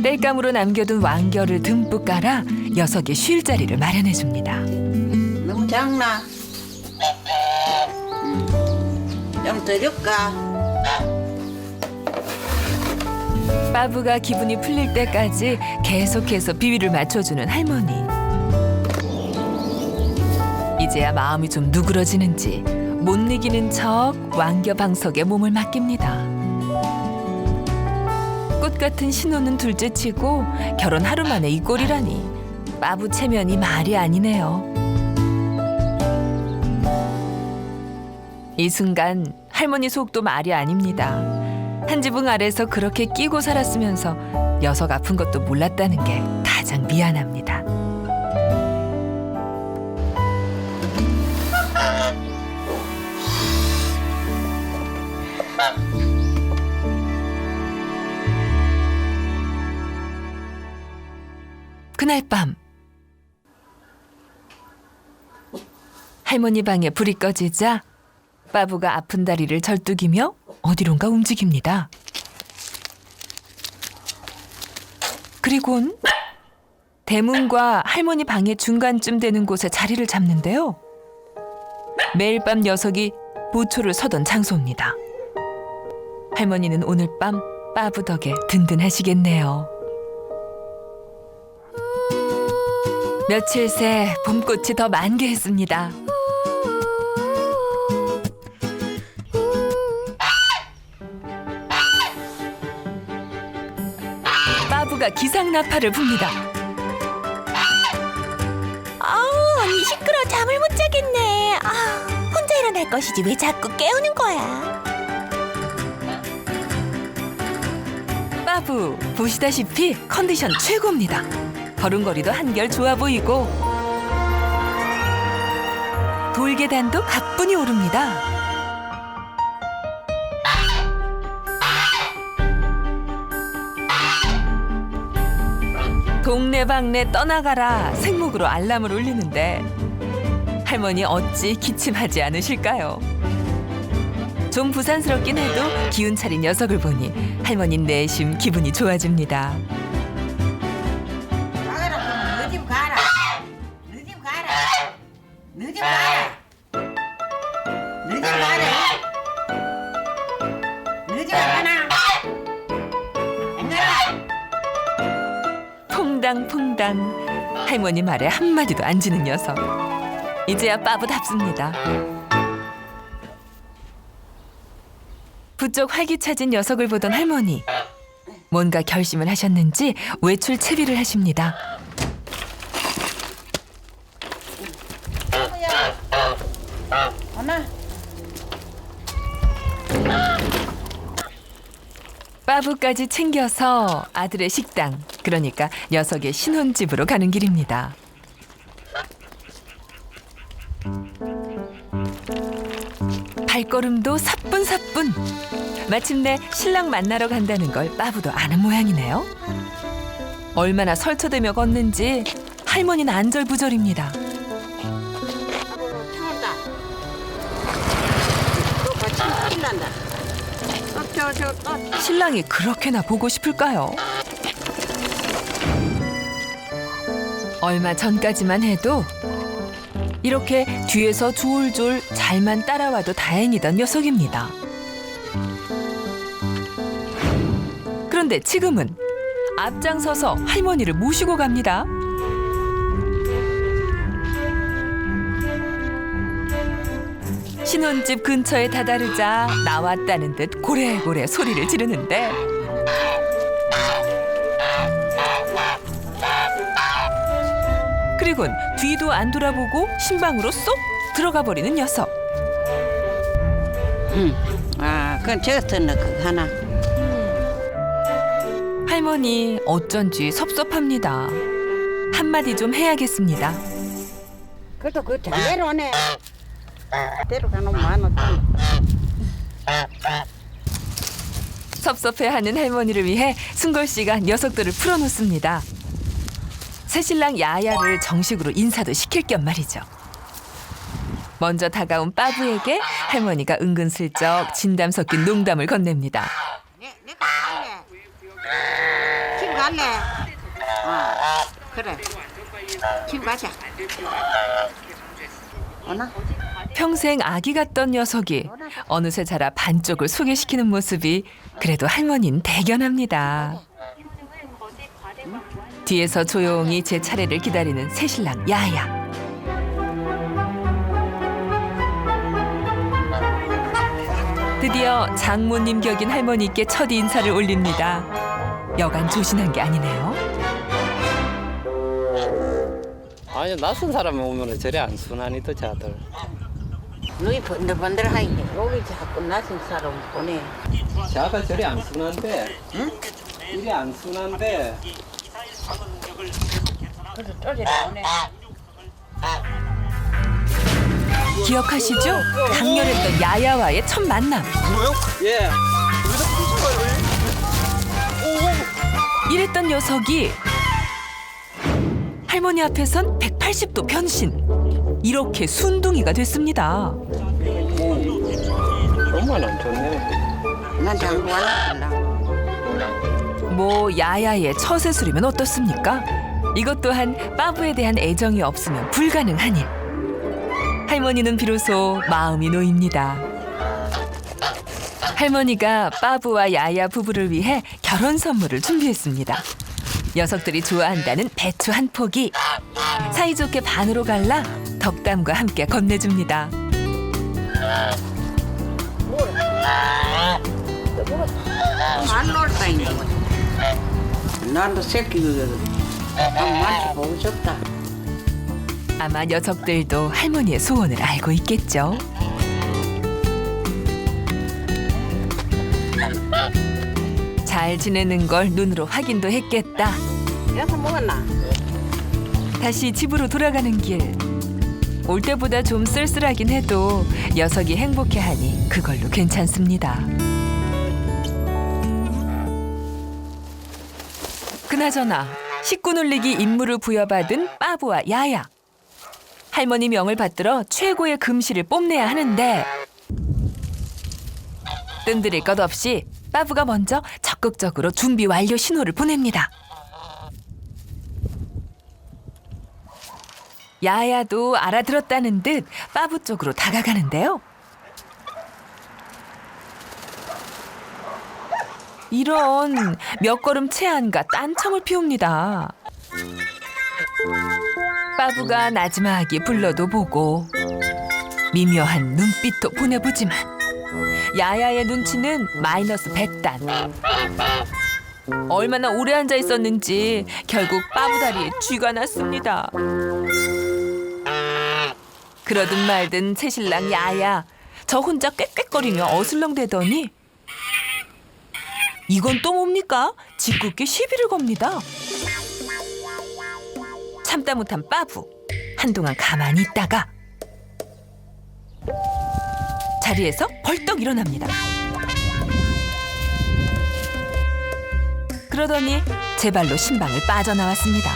땔감으로 남겨둔 왕겨를 듬뿍 깔아 녀석의 쉴 자리를 마련해 줍니다. 좀 작나? 좀 더 줄까? 빠부가 기분이 풀릴 때까지 계속해서 비위를 맞춰주는 할머니. 이제야 마음이 좀 누그러지는지 못 이기는 척 왕겨방석에 몸을 맡깁니다. 꽃 같은 신혼은 둘째치고 결혼 하루 만에 이 꼴이라니 빠부 체면이 말이 아니네요. 이 순간 할머니 속도 말이 아닙니다. 한 지붕 아래서 그렇게 끼고 살았으면서 녀석 아픈 것도 몰랐다는 게 가장 미안합니다. 그날 밤 할머니 방에 불이 꺼지자 빠부가 아픈 다리를 절뚝이며 어디론가 움직입니다. 그리곤 대문과 할머니 방의 중간쯤 되는 곳에 자리를 잡는데요. 매일 밤 녀석이 보초를 서던 장소입니다. 할머니는 오늘 밤 빠부 덕에 든든하시겠네요. 며칠 새 봄꽃이 더 만개했습니다. 빠부가 기상나팔을 붑니다. 아우 언니 시끄러워 잠을 못 자겠네. 혼자 일어날 것이지 왜 자꾸 깨우는 거야. 빠부 보시다시피 컨디션 최고입니다. 걸음걸이도 한결 좋아 보이고 돌계단도 가뿐히 오릅니다. 동네방네 떠나가라 생목으로 알람을 울리는데 할머니 어찌 기침하지 않으실까요? 좀 부산스럽긴 해도 기운 차린 녀석을 보니 할머니 내심 기분이 좋아집니다. 가라, 너 집 가라. 너 집 가라. 너 집 가라. 너 집 가라. 너 집 가나? 안 가라. 퐁당퐁당 할머니 말에 한마디도 안 지는 녀석. 이제야 빠부답습니다. 부쩍 활기차진 녀석을 보던 할머니. 뭔가 결심을 하셨는지 외출 채비를 하십니다. 엄마. 빠부까지 챙겨서 아들의 식당, 그러니까 녀석의 신혼집으로 가는 길입니다. 발걸음도 사뿐사뿐. 마침내 신랑 만나러 간다는 걸 빠부도 아는 모양이네요. 얼마나 설쳐대며 걷는지 할머니는 안절부절입니다. 참았다. 또 같이 신난다. 또. 신랑이 그렇게나 보고 싶을까요? 얼마 전까지만 해도 이렇게 뒤에서 졸졸 잘만 따라와도 다행이던 녀석입니다. 그런데 지금은 앞장서서 할머니를 모시고 갑니다. 신혼집 근처에 다다르자 나왔다는 듯 고래고래 소리를 지르는데 그리곤 뒤도 안 돌아보고 신방으로 쏙 들어가 버리는 녀석. 그건 저것은 그거 하나. 할머니 어쩐지 섭섭합니다. 한마디 좀 해야겠습니다. 그래도 그 장대로 오네. 데려가는 많아. 섭섭해하는 할머니를 위해 승걸 씨가 녀석들을 풀어놓습니다. 새신랑 야야를 정식으로 인사도 시킬 겸 말이죠. 먼저 다가온 빠부에게 할머니가 은근슬쩍 진담 섞인 농담을 건넵니다. 내가 갈래. 집 갈래. 그래. 집 가자. 오나? 평생 아기 같던 녀석이 어느새 자라 반쪽을 소개시키는 모습이 그래도 할머니는 대견합니다. 뒤에서 조용히 제 차례를 기다리는 새신랑 야야. 드디어 장모님 격인 할머니께 첫 인사를 올립니다. 여간 조신한 게 아니네요. 아니 낯선 사람이 오면 저리 안 순하니 또 자들. 눈이 번들번들하게 여기 자꾸 낯선 사람 보내. 자가 저리 안 순한데. 응? 이리 안 순한데. 그래서 쪼리를 보내. 기억하시죠? 강렬했던 야야와의 첫 만남. 예. 이랬던 녀석이 할머니 앞에선 180도 변신. 이렇게 순둥이가 됐습니다. 엄마는 좋네. 난 장구 하려고 뭐 야야의 처세술이면 어떻습니까? 이것 또한 빠부에 대한 애정이 없으면 불가능한 일. 할머니는 비로소 마음이 놓입니다. 할머니가 빠부와 야야 부부를 위해 결혼 선물을 준비했습니다. 녀석들이 좋아한다는 배추 한 포기. 사이좋게 반으로 갈라 덕담과 함께 건네줍니다. 안 놀다 있는 거지. 나도 새끼 한번 만져보고 싶다. 아마 녀석들도 할머니의 소원을 알고 있겠죠. 잘 지내는 걸 눈으로 확인도 했겠다. 여섯 먹었나? 다시 집으로 돌아가는 길. 올 때보다 좀 쓸쓸하긴 해도 녀석이 행복해하니 그걸로 괜찮습니다. 그나저나 식구 놀리기 임무를 부여받은 빠부와 야야. 할머니 명을 받들어 최고의 금실을 뽐내야 하는데 뜸들일 것 없이 빠부가 먼저 적극적으로 준비 완료 신호를 보냅니다. 야야도 알아들었다는 듯 빠부 쪽으로 다가가는데요. 이런 몇 걸음 채 안가 딴청을 피웁니다. 빠부가 나지막하게 불러도 보고 미묘한 눈빛도 보내보지만 야야의 눈치는 마이너스 100단. 얼마나 오래 앉아 있었는지 결국 빠부 다리에 쥐가 났습니다. 그러든 말든 새신랑 야야 저 혼자 꽥꽥거리며 어슬렁대더니 이건 또 뭡니까? 짓궂게 시비를 겁니다. 참다 못한 빠부 한동안 가만히 있다가 자리에서 벌떡 일어납니다. 그러더니 제 발로 신방을 빠져나왔습니다.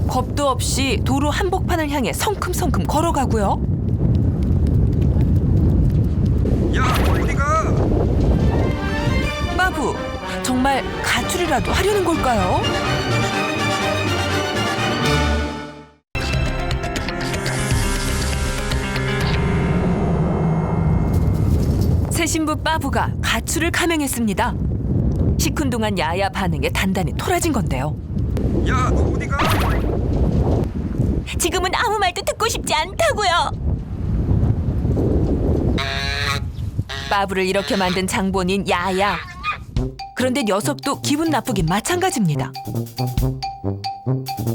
겁도 없이 도로 한복판을 향해 성큼성큼 걸어가고요. 야, 어디가? 빠부, 정말 가출이라도 하려는 걸까요? 새 신부 빠부가 가출을 감행했습니다. 시큰둥한 야야 반응에 단단히 토라진 건데요. 야, 너 어디가? 지금은 아무 말도 듣고 싶지 않다고요. 빠부를 이렇게 만든 장본인 야야. 그런데 녀석도 기분 나쁘긴 마찬가지입니다.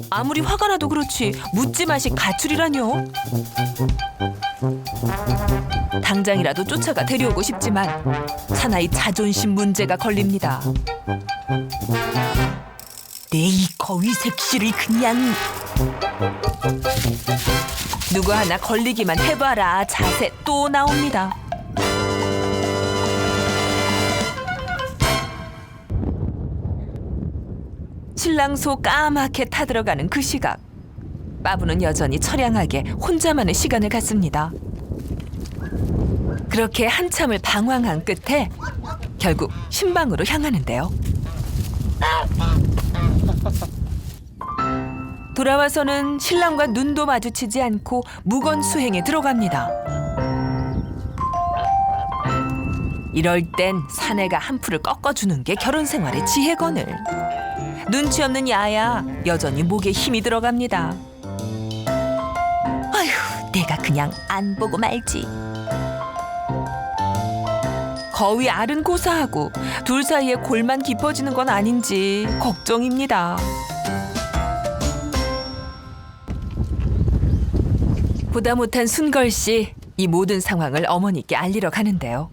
아무리 화가 나도 그렇지 묻지 마시 가출이라뇨. 당장이라도 쫓아가 데려오고 싶지만 사나이 자존심 문제가 걸립니다. 내 이 거위 색시를 그냥 누구 하나 걸리기만 해봐라 자세 또 나옵니다. 신랑 소 까맣게 타들어가는 그 시각 빠부는 여전히 처량하게 혼자만의 시간을 갖습니다. 그렇게 한참을 방황한 끝에 결국 신방으로 향하는데요. 돌아와서는 신랑과 눈도 마주치지 않고 무건 수행에 들어갑니다. 이럴 땐 사내가 한 풀을 꺾어주는 게 결혼 생활의 지혜거늘. 눈치 없는 야야 여전히 목에 힘이 들어갑니다. 아휴, 내가 그냥 안 보고 말지. 거위 알은 고사하고 둘 사이에 골만 깊어지는 건 아닌지 걱정입니다. 보다 못한 순걸 씨, 이 모든 상황을 어머니께 알리러 가는데요.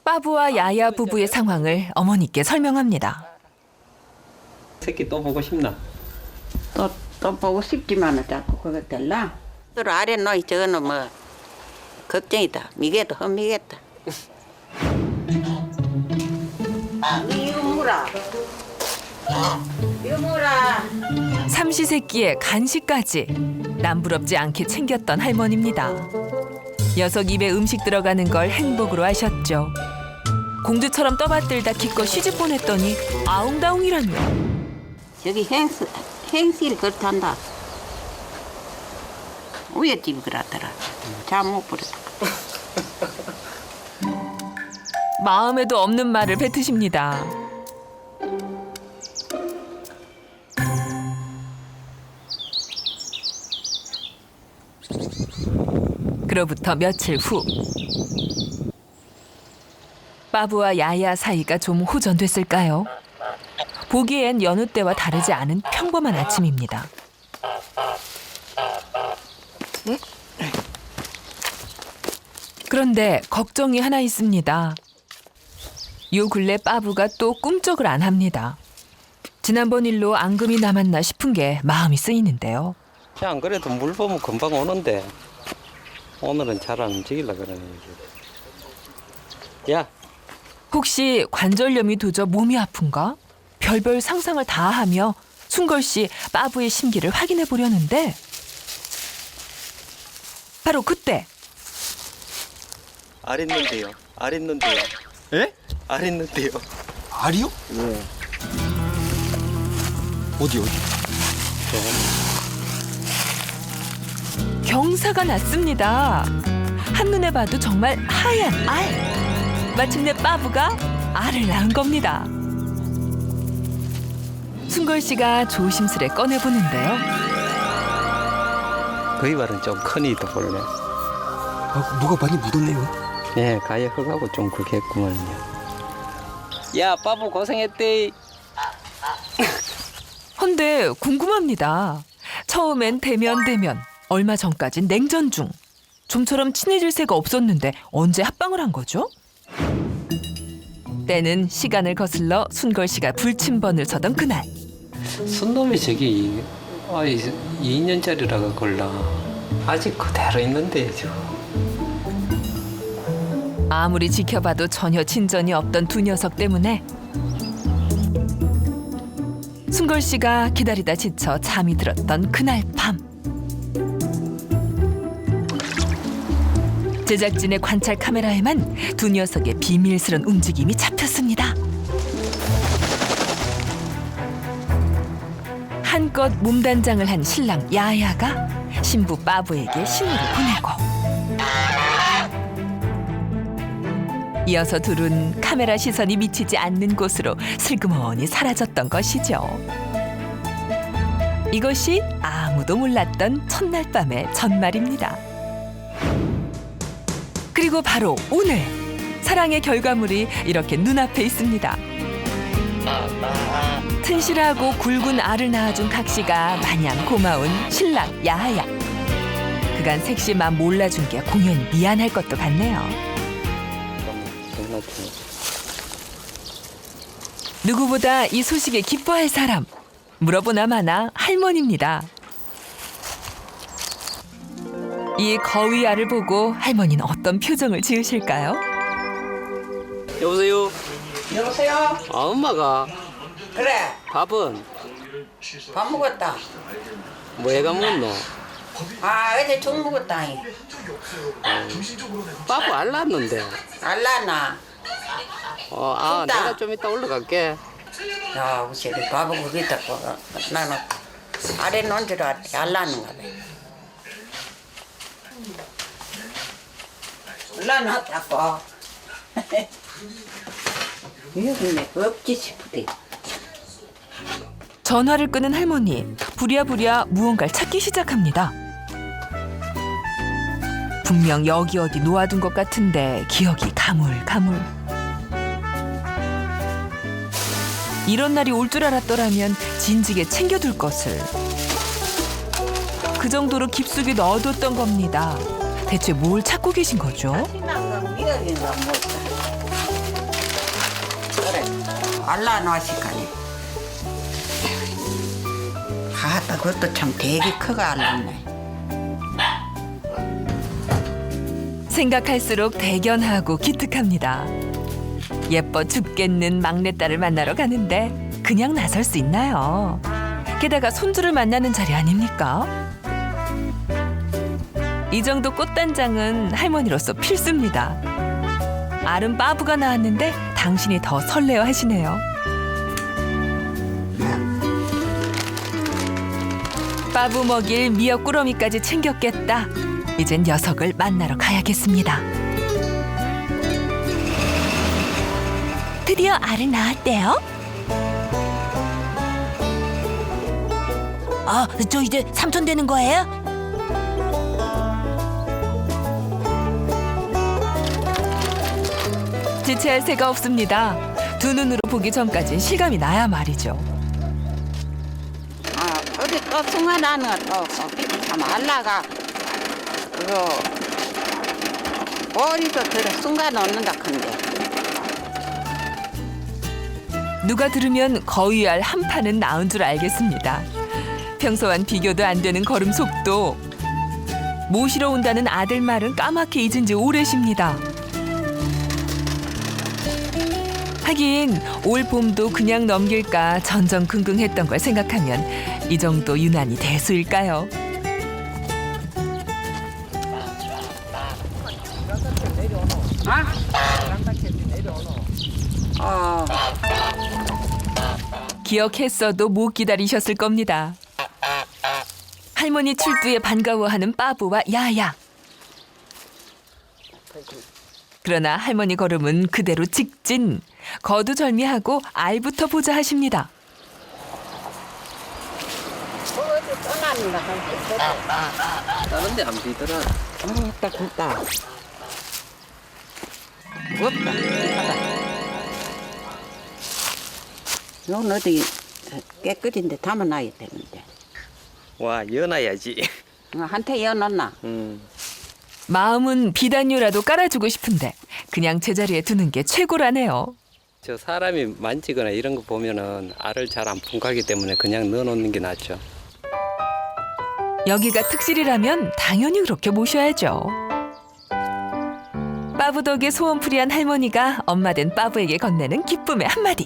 빠부와 야야 부부의 상황을 어머니께 설명합니다. 새끼 또 보고 싶나? 또 보고 싶지만은 자꾸 그거 될라. 또 아래 놓이 저거는 뭐 걱정이다. 미개도 험미겠다. 이유무라. 이유무라. 삼시세끼에 간식까지 남부럽지 않게 챙겼던 할머니입니다. 녀석 입에 음식 들어가는 걸 행복으로 하셨죠. 공주처럼 떠받들다 기껏 시집 보냈더니 아웅다웅이란요. 저기 행실이 그렇단다. 우에 집이 그렇더라. 잠 못 버렸다. 마음에도 없는 말을 뱉으십니다. 그로부터 며칠 후 빠부와 야야 사이가 좀 호전됐을까요? 보기엔 여느 때와 다르지 않은 평범한 아침입니다. 그런데 걱정이 하나 있습니다. 요 근래 빠부가 또 꿈쩍을 안 합니다. 지난번 일로 앙금이 남았나 싶은 게 마음이 쓰이는데요. 안 그래도 물 보면 금방 오는데 오늘은 잘 안 움직이려고 그러네. 야, 혹시 관절염이 도져 몸이 아픈가? 별별 상상을 다 하며 순걸 씨 빠부의 심기를 확인해 보려는데 바로 그때 알 있는데요. 알 있는데요. 에? 알 있는데요. 알이요? 네. 어디? 경사가 났습니다. 한눈에 봐도 정말 하얀 알. 마침내 빠부가 알을 낳은 겁니다. 순걸 씨가 조심스레 꺼내보는데요. 그 이발은 좀 크니도 볼래. 뭐가 많이 묻었네요. 예, 가에 흙하고 좀 그겠구만요. 야, 빠부 고생했대. 헌데 궁금합니다. 처음엔 대면 얼마 전까진 냉전 중. 좀처럼 친해질 새가 없었는데 언제 합방을 한 거죠? 때는 시간을 거슬러 순걸 씨가 불침번을 서던 그날. 순놈이 저기 2년짜리라가 걸라. 아직 그대로 있는데 저. 아무리 지켜봐도 전혀 진전이 없던 두 녀석 때문에 순걸 씨가 기다리다 지쳐 잠이 들었던 그날 밤. 제작진의 관찰 카메라에만 두 녀석의 비밀스런 움직임이 잡혔습니다. 한껏 몸단장을 한 신랑 야야가 신부 빠부에게 신호를 보내고 이어서 둘은 카메라 시선이 미치지 않는 곳으로 슬그머니 사라졌던 것이죠. 이것이 아무도 몰랐던 첫날 밤의 전말입니다. 그리고 바로 오늘 사랑의 결과물이 이렇게 눈앞에 있습니다. 튼실하고 굵은 알을 낳아준 각시가 마냥 고마운 신랑 야야. 그간 색시만 몰라준 게 공연히 미안할 것도 같네요. 누구보다 이 소식에 기뻐할 사람, 물어보나 마나 할머니입니다. 이 거위알을 보고 할머니는 어떤 표정을 지으실까요? 여보세요? 여보세요? 아, 엄마가 그래. 밥은 밥 먹었다. 뭐 애가 먹노? 어제 죽 먹었다. 빠부 알 났는데. 알라나. 진짜? 내가 좀 이따 올라갈게. 야, 우리 바보 거기다 나는 아래 놓은 줄 알았지. 알라는가 봐. 알라놨다고. 여기네 없지 싶으대. 전화를 끄는 할머니. 부랴부랴 무언가를 찾기 시작합니다. 분명 여기 어디 놓아둔 것 같은데 기억이 가물가물. 이런 날이 올 줄 알았더라면 진즉에 챙겨둘 것을. 그 정도로 깊숙이 넣어뒀던 겁니다. 대체 뭘 찾고 계신 거죠? 미역인가 뭐. 그래. 알라놨을까네. 그것도 참 되게 크가 알랐네. 생각할수록 대견하고 기특합니다. 예뻐 죽겠는 막내딸을 만나러 가는데 그냥 나설 수 있나요? 게다가 손주를 만나는 자리 아닙니까? 이 정도 꽃단장은 할머니로서 필수입니다. 알은 빠부가 나왔는데 당신이 더 설레어 하시네요. 빠부 먹일 미역 꾸러미까지 챙겼겠다. 이젠 녀석을 만나러 가야겠습니다. 드디어 알을 낳았대요. 저 이제 삼촌 되는 거예요? 지체할 새가 없습니다. 두 눈으로 보기 전까진 실감이 나야 말이죠. 어디 또 승화나는 또참 알라가 그거 머리도 들어 승화 넣는다 큰데. 누가 들으면 거위 알 한 판은 나은 줄 알겠습니다. 평소와는 비교도 안 되는 걸음 속도. 모시러 온다는 아들 말은 까맣게 잊은 지 오래십니다. 하긴 올 봄도 그냥 넘길까 전전긍긍했던 걸 생각하면 이 정도 유난히 대수일까요? 기억했어도 못 기다리셨을 겁니다. 할머니 출두에 반가워하는 빠부와 야야. 그러나 할머니 걸음은 그대로 직진. 거두절미하고 알부터 보자 하십니다. 다른 데 안 비더라. 딱 굵다. 무겁다. 이건 어디 깨끗인데 담아놔야 되는데. 와, 연어야지. 한테 여놨나? 마음은 비단류라도 깔아주고 싶은데 그냥 제자리에 두는 게 최고라네요. 저 사람이 만지거나 이런 거 보면은 알을 잘 안 분가하기 때문에 그냥 넣어놓는 게 낫죠. 여기가 특실이라면 당연히 그렇게 모셔야죠. 빠부 덕에 소원풀이한 할머니가 엄마 된 빠부에게 건네는 기쁨의 한마디.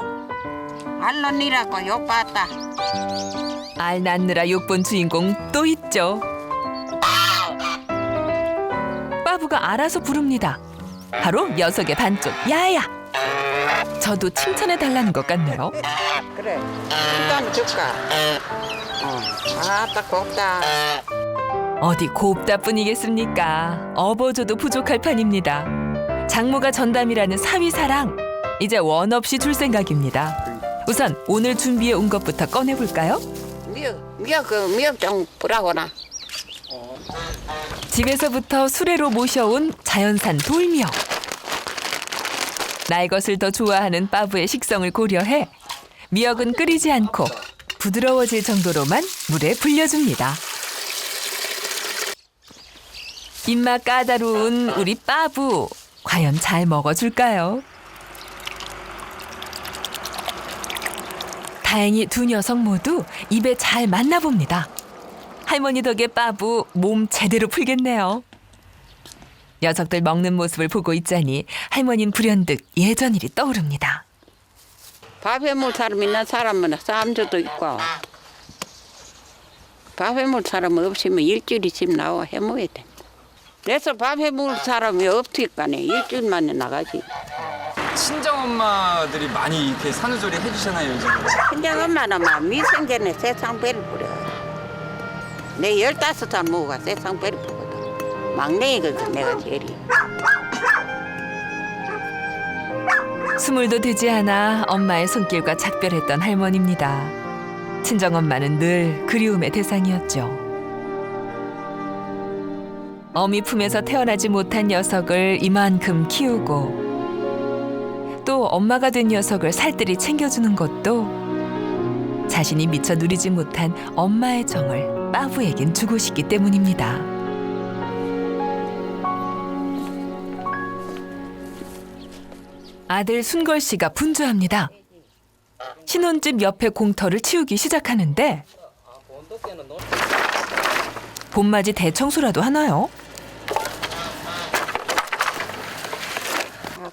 알론이라고 욕 봤다. 알 낳느라 욕본 주인공 또 있죠. 빠부가 알아서 부릅니다. 바로 녀석의 반쪽 야야. 저도 칭찬해달라는 것 같네요. 그래. 일단 줄까? 딱 곱다. 어디 곱다뿐이겠습니까? 업어줘도 부족할 판입니다. 장모가 전담이라는 사위사랑 이제 원 없이 줄 생각입니다. 우선 오늘 준비해 온 것부터 꺼내볼까요? 미역 좀 뿌라거나. 집에서부터 수레로 모셔온 자연산 돌미역. 날 것을 더 좋아하는 빠부의 식성을 고려해 미역은 끓이지 않고 부드러워질 정도로만 물에 불려줍니다. 입맛 까다로운 우리 빠부, 과연 잘 먹어줄까요? 다행히 두 녀석 모두 입에 잘 맞나 봅니다. 할머니 덕에 빠부 몸 제대로 풀겠네요. 녀석들 먹는 모습을 보고 있자니 할머니는 불현듯 예전 일이 떠오릅니다. 밥에 물 사람 있는 사람은 쌈주도 있고 밥 해먹을 사람 없으면 일주일에 집 나와 해먹어야 돼. 그래서 밥 해먹을 사람이 없으니까네 일주일 만에 나가지. 친정엄마들이 많이 이렇게 산후조리 해주시나요, 요즘? 친정 엄마는 막 미생전에 세상 배를 부려. 내 15살 먹어가 세상 배를 부거든. 막내이거든 내가 제일이. 스물도 되지 않아 엄마의 손길과 작별했던 할머니입니다. 친정엄마는 늘 그리움의 대상이었죠. 어미 품에서 태어나지 못한 녀석을 이만큼 키우고 또 엄마가 된 녀석을 살뜰히 챙겨주는 것도 자신이 미처 누리지 못한 엄마의 정을 빠부에겐 주고 싶기 때문입니다. 아들 순걸 씨가 분주합니다. 신혼집 옆에 공터를 치우기 시작하는데 봄맞이 대청소라도 하나요?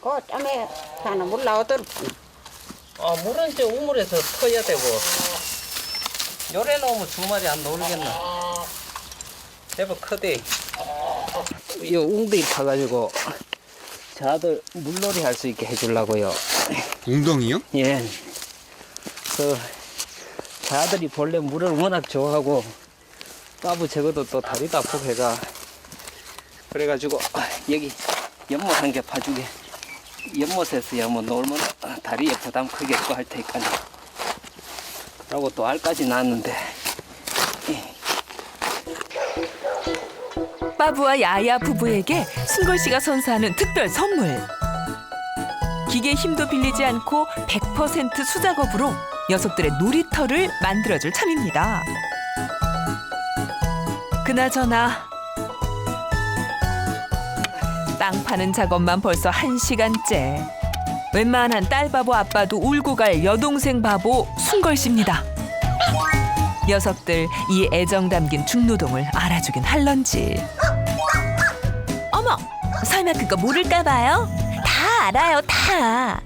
그 짬에 사는 물 나오도록. 물은 이제 우물에서 터야 되고 요래 놓으면 2마리 안 놀겠나. 제법 크대. 이 웅덩이 파가지고 자들 물놀이 할 수 있게 해주려고요. 웅덩이요? 예. 자들이 본래 물을 워낙 좋아하고 빠부 저것도 또 다리도 아프고 해가 그래가지고 여기 연못 한 개 파주게 연못에서 한번 놀면 다리에 부담 크게 또 할 테니까요. 그러고 또 알까지 낳았는데 빠부와 야야 부부에게 순걸 씨가 선사하는 특별 선물. 기계 힘도 빌리지 않고 100% 수작업으로 녀석들의 놀이터를 만들어줄 참입니다. 그나저나 땅 파는 작업만 벌써 1시간째. 웬만한 딸 바보 아빠도 울고 갈 여동생 바보 순걸 씨입니다. 녀석들 이 애정 담긴 중노동을 알아주긴 할런지. 어머, 설마 그거 모를까 봐요? 다 알아요, 다.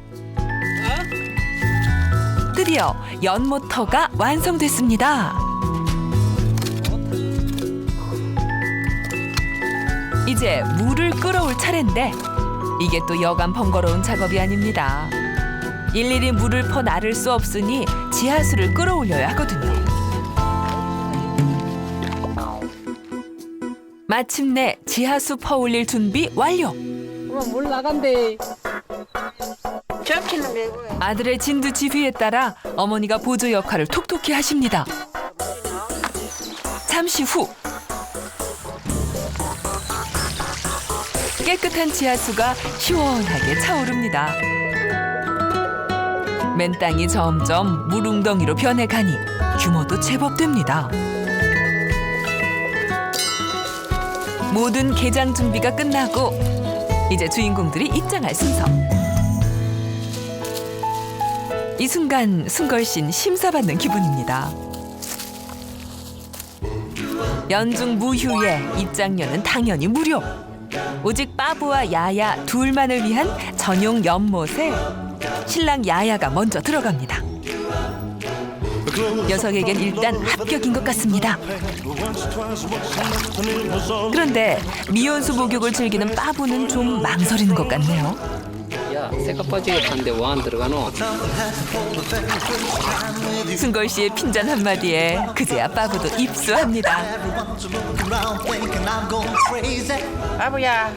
드디어 연모터가 완성됐습니다. 이제 물을 끌어올 차례인데 이게 또 여간 번거로운 작업이 아닙니다. 일일이 물을 퍼 나를 수 없으니 지하수를 끌어올려야 하거든요. 마침내 지하수 퍼올릴 준비 완료. 물 나간대. 접시는 내고. 아들의 진두 지휘에 따라 어머니가 보조 역할을 톡톡히 하십니다. 잠시 후 깨끗한 지하수가 시원하게 차오릅니다. 맨 땅이 점점 물웅덩이로 변해가니 규모도 제법 됩니다. 모든 개장 준비가 끝나고 이제 주인공들이 입장할 순서. 이 순간 순걸씨는 심사받는 기분입니다. 연중 무휴에 입장료는 당연히 무료. 오직 빠부와 야야 둘만을 위한 전용 연못에 신랑 야야가 먼저 들어갑니다. 녀석에겐 일단 합격인 것 같습니다. 그런데 미온수 목욕을 즐기는 빠부는 좀 망설이는 것 같네요. 야, 새까 빠지게 탔는데 왜 안 들어가노? 순걸 씨의 핀잔 한마디에 그제야 빠부도 입수합니다. 바보야,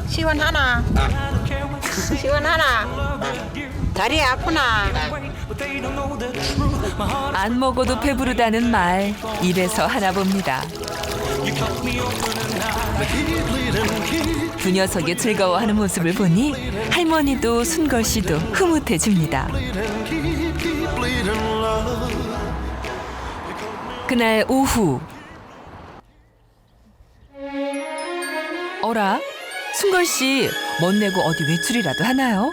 시원하나? 시원하나? 다리 아프나? 안 먹어도 배부르다는 말 입에서 하나 봅니다. 두 녀석이 즐거워하는 모습을 보니 할머니도 순걸 씨도 흐뭇해집니다. 그날 오후. 어라? 순걸 씨 멋내고 어디 외출이라도 하나요?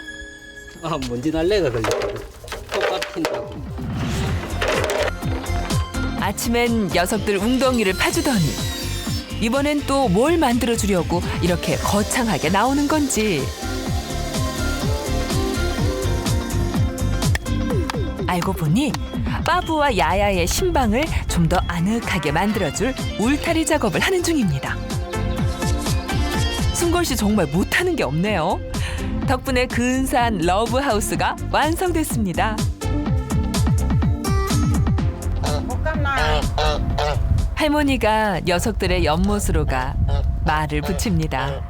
먼지 날래가 걸렸거든. 똑같은다고. 아침엔 녀석들 웅덩이를 파주더니 이번엔 또 뭘 만들어주려고 이렇게 거창하게 나오는 건지. 알고 보니 빠부와 야야의 신방을 좀 더 아늑하게 만들어줄 울타리 작업을 하는 중입니다. 순걸 씨 정말 못하는 게 없네요. 덕분에 근사한 러브하우스가 완성됐습니다. 할머니가 녀석들의 연못으로 가 말을 붙입니다.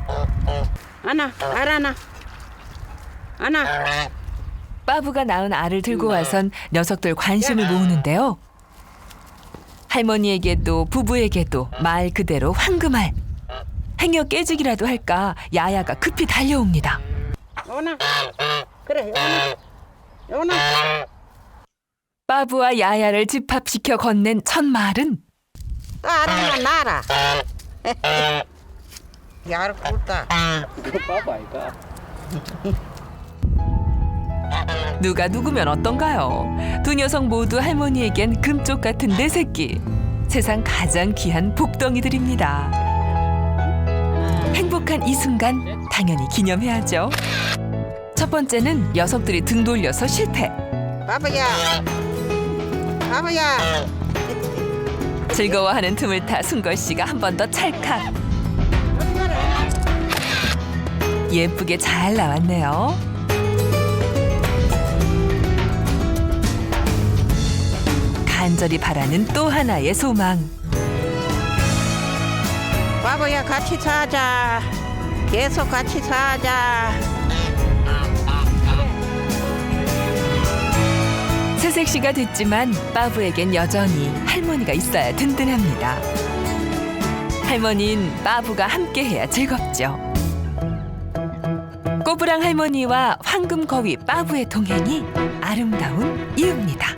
안아, 알아나. 안아. 빠부가 낳은 알을 들고 와선 녀석들 관심을 모으는데요. 할머니에게도 부부에게도 말 그대로 황금알. 행여 깨지기라도 할까 야야가 급히 달려옵니다. 오나. 그래, 오나. 오나. 빠부와 야야를 집합시켜 건넨 첫 말은 또 알아나, 나라. 야를 굵다. 이거 봐봐 이거. 누가 누구면 어떤가요? 두 녀석 모두 할머니에겐 금쪽 같은 내 새끼. 세상 가장 귀한 복덩이들입니다. 행복한 이 순간 당연히 기념해야죠. 첫 번째는 녀석들이 등 돌려서 실패. 바보야. 바보야. 즐거워하는 틈을 타 순걸 씨가 한 번 더 찰칵. 예쁘게 잘 나왔네요. 간절히 바라는 또 하나의 소망. 바보야, 같이 사자. 계속 같이 사자. 새색시가 됐지만 빠부에겐 여전히 할머니가 있어야 든든합니다. 할머니는 빠부가 함께해야 즐겁죠. 꼬부랑 할머니와 황금거위 빠부의 동행이 아름다운 이유입니다.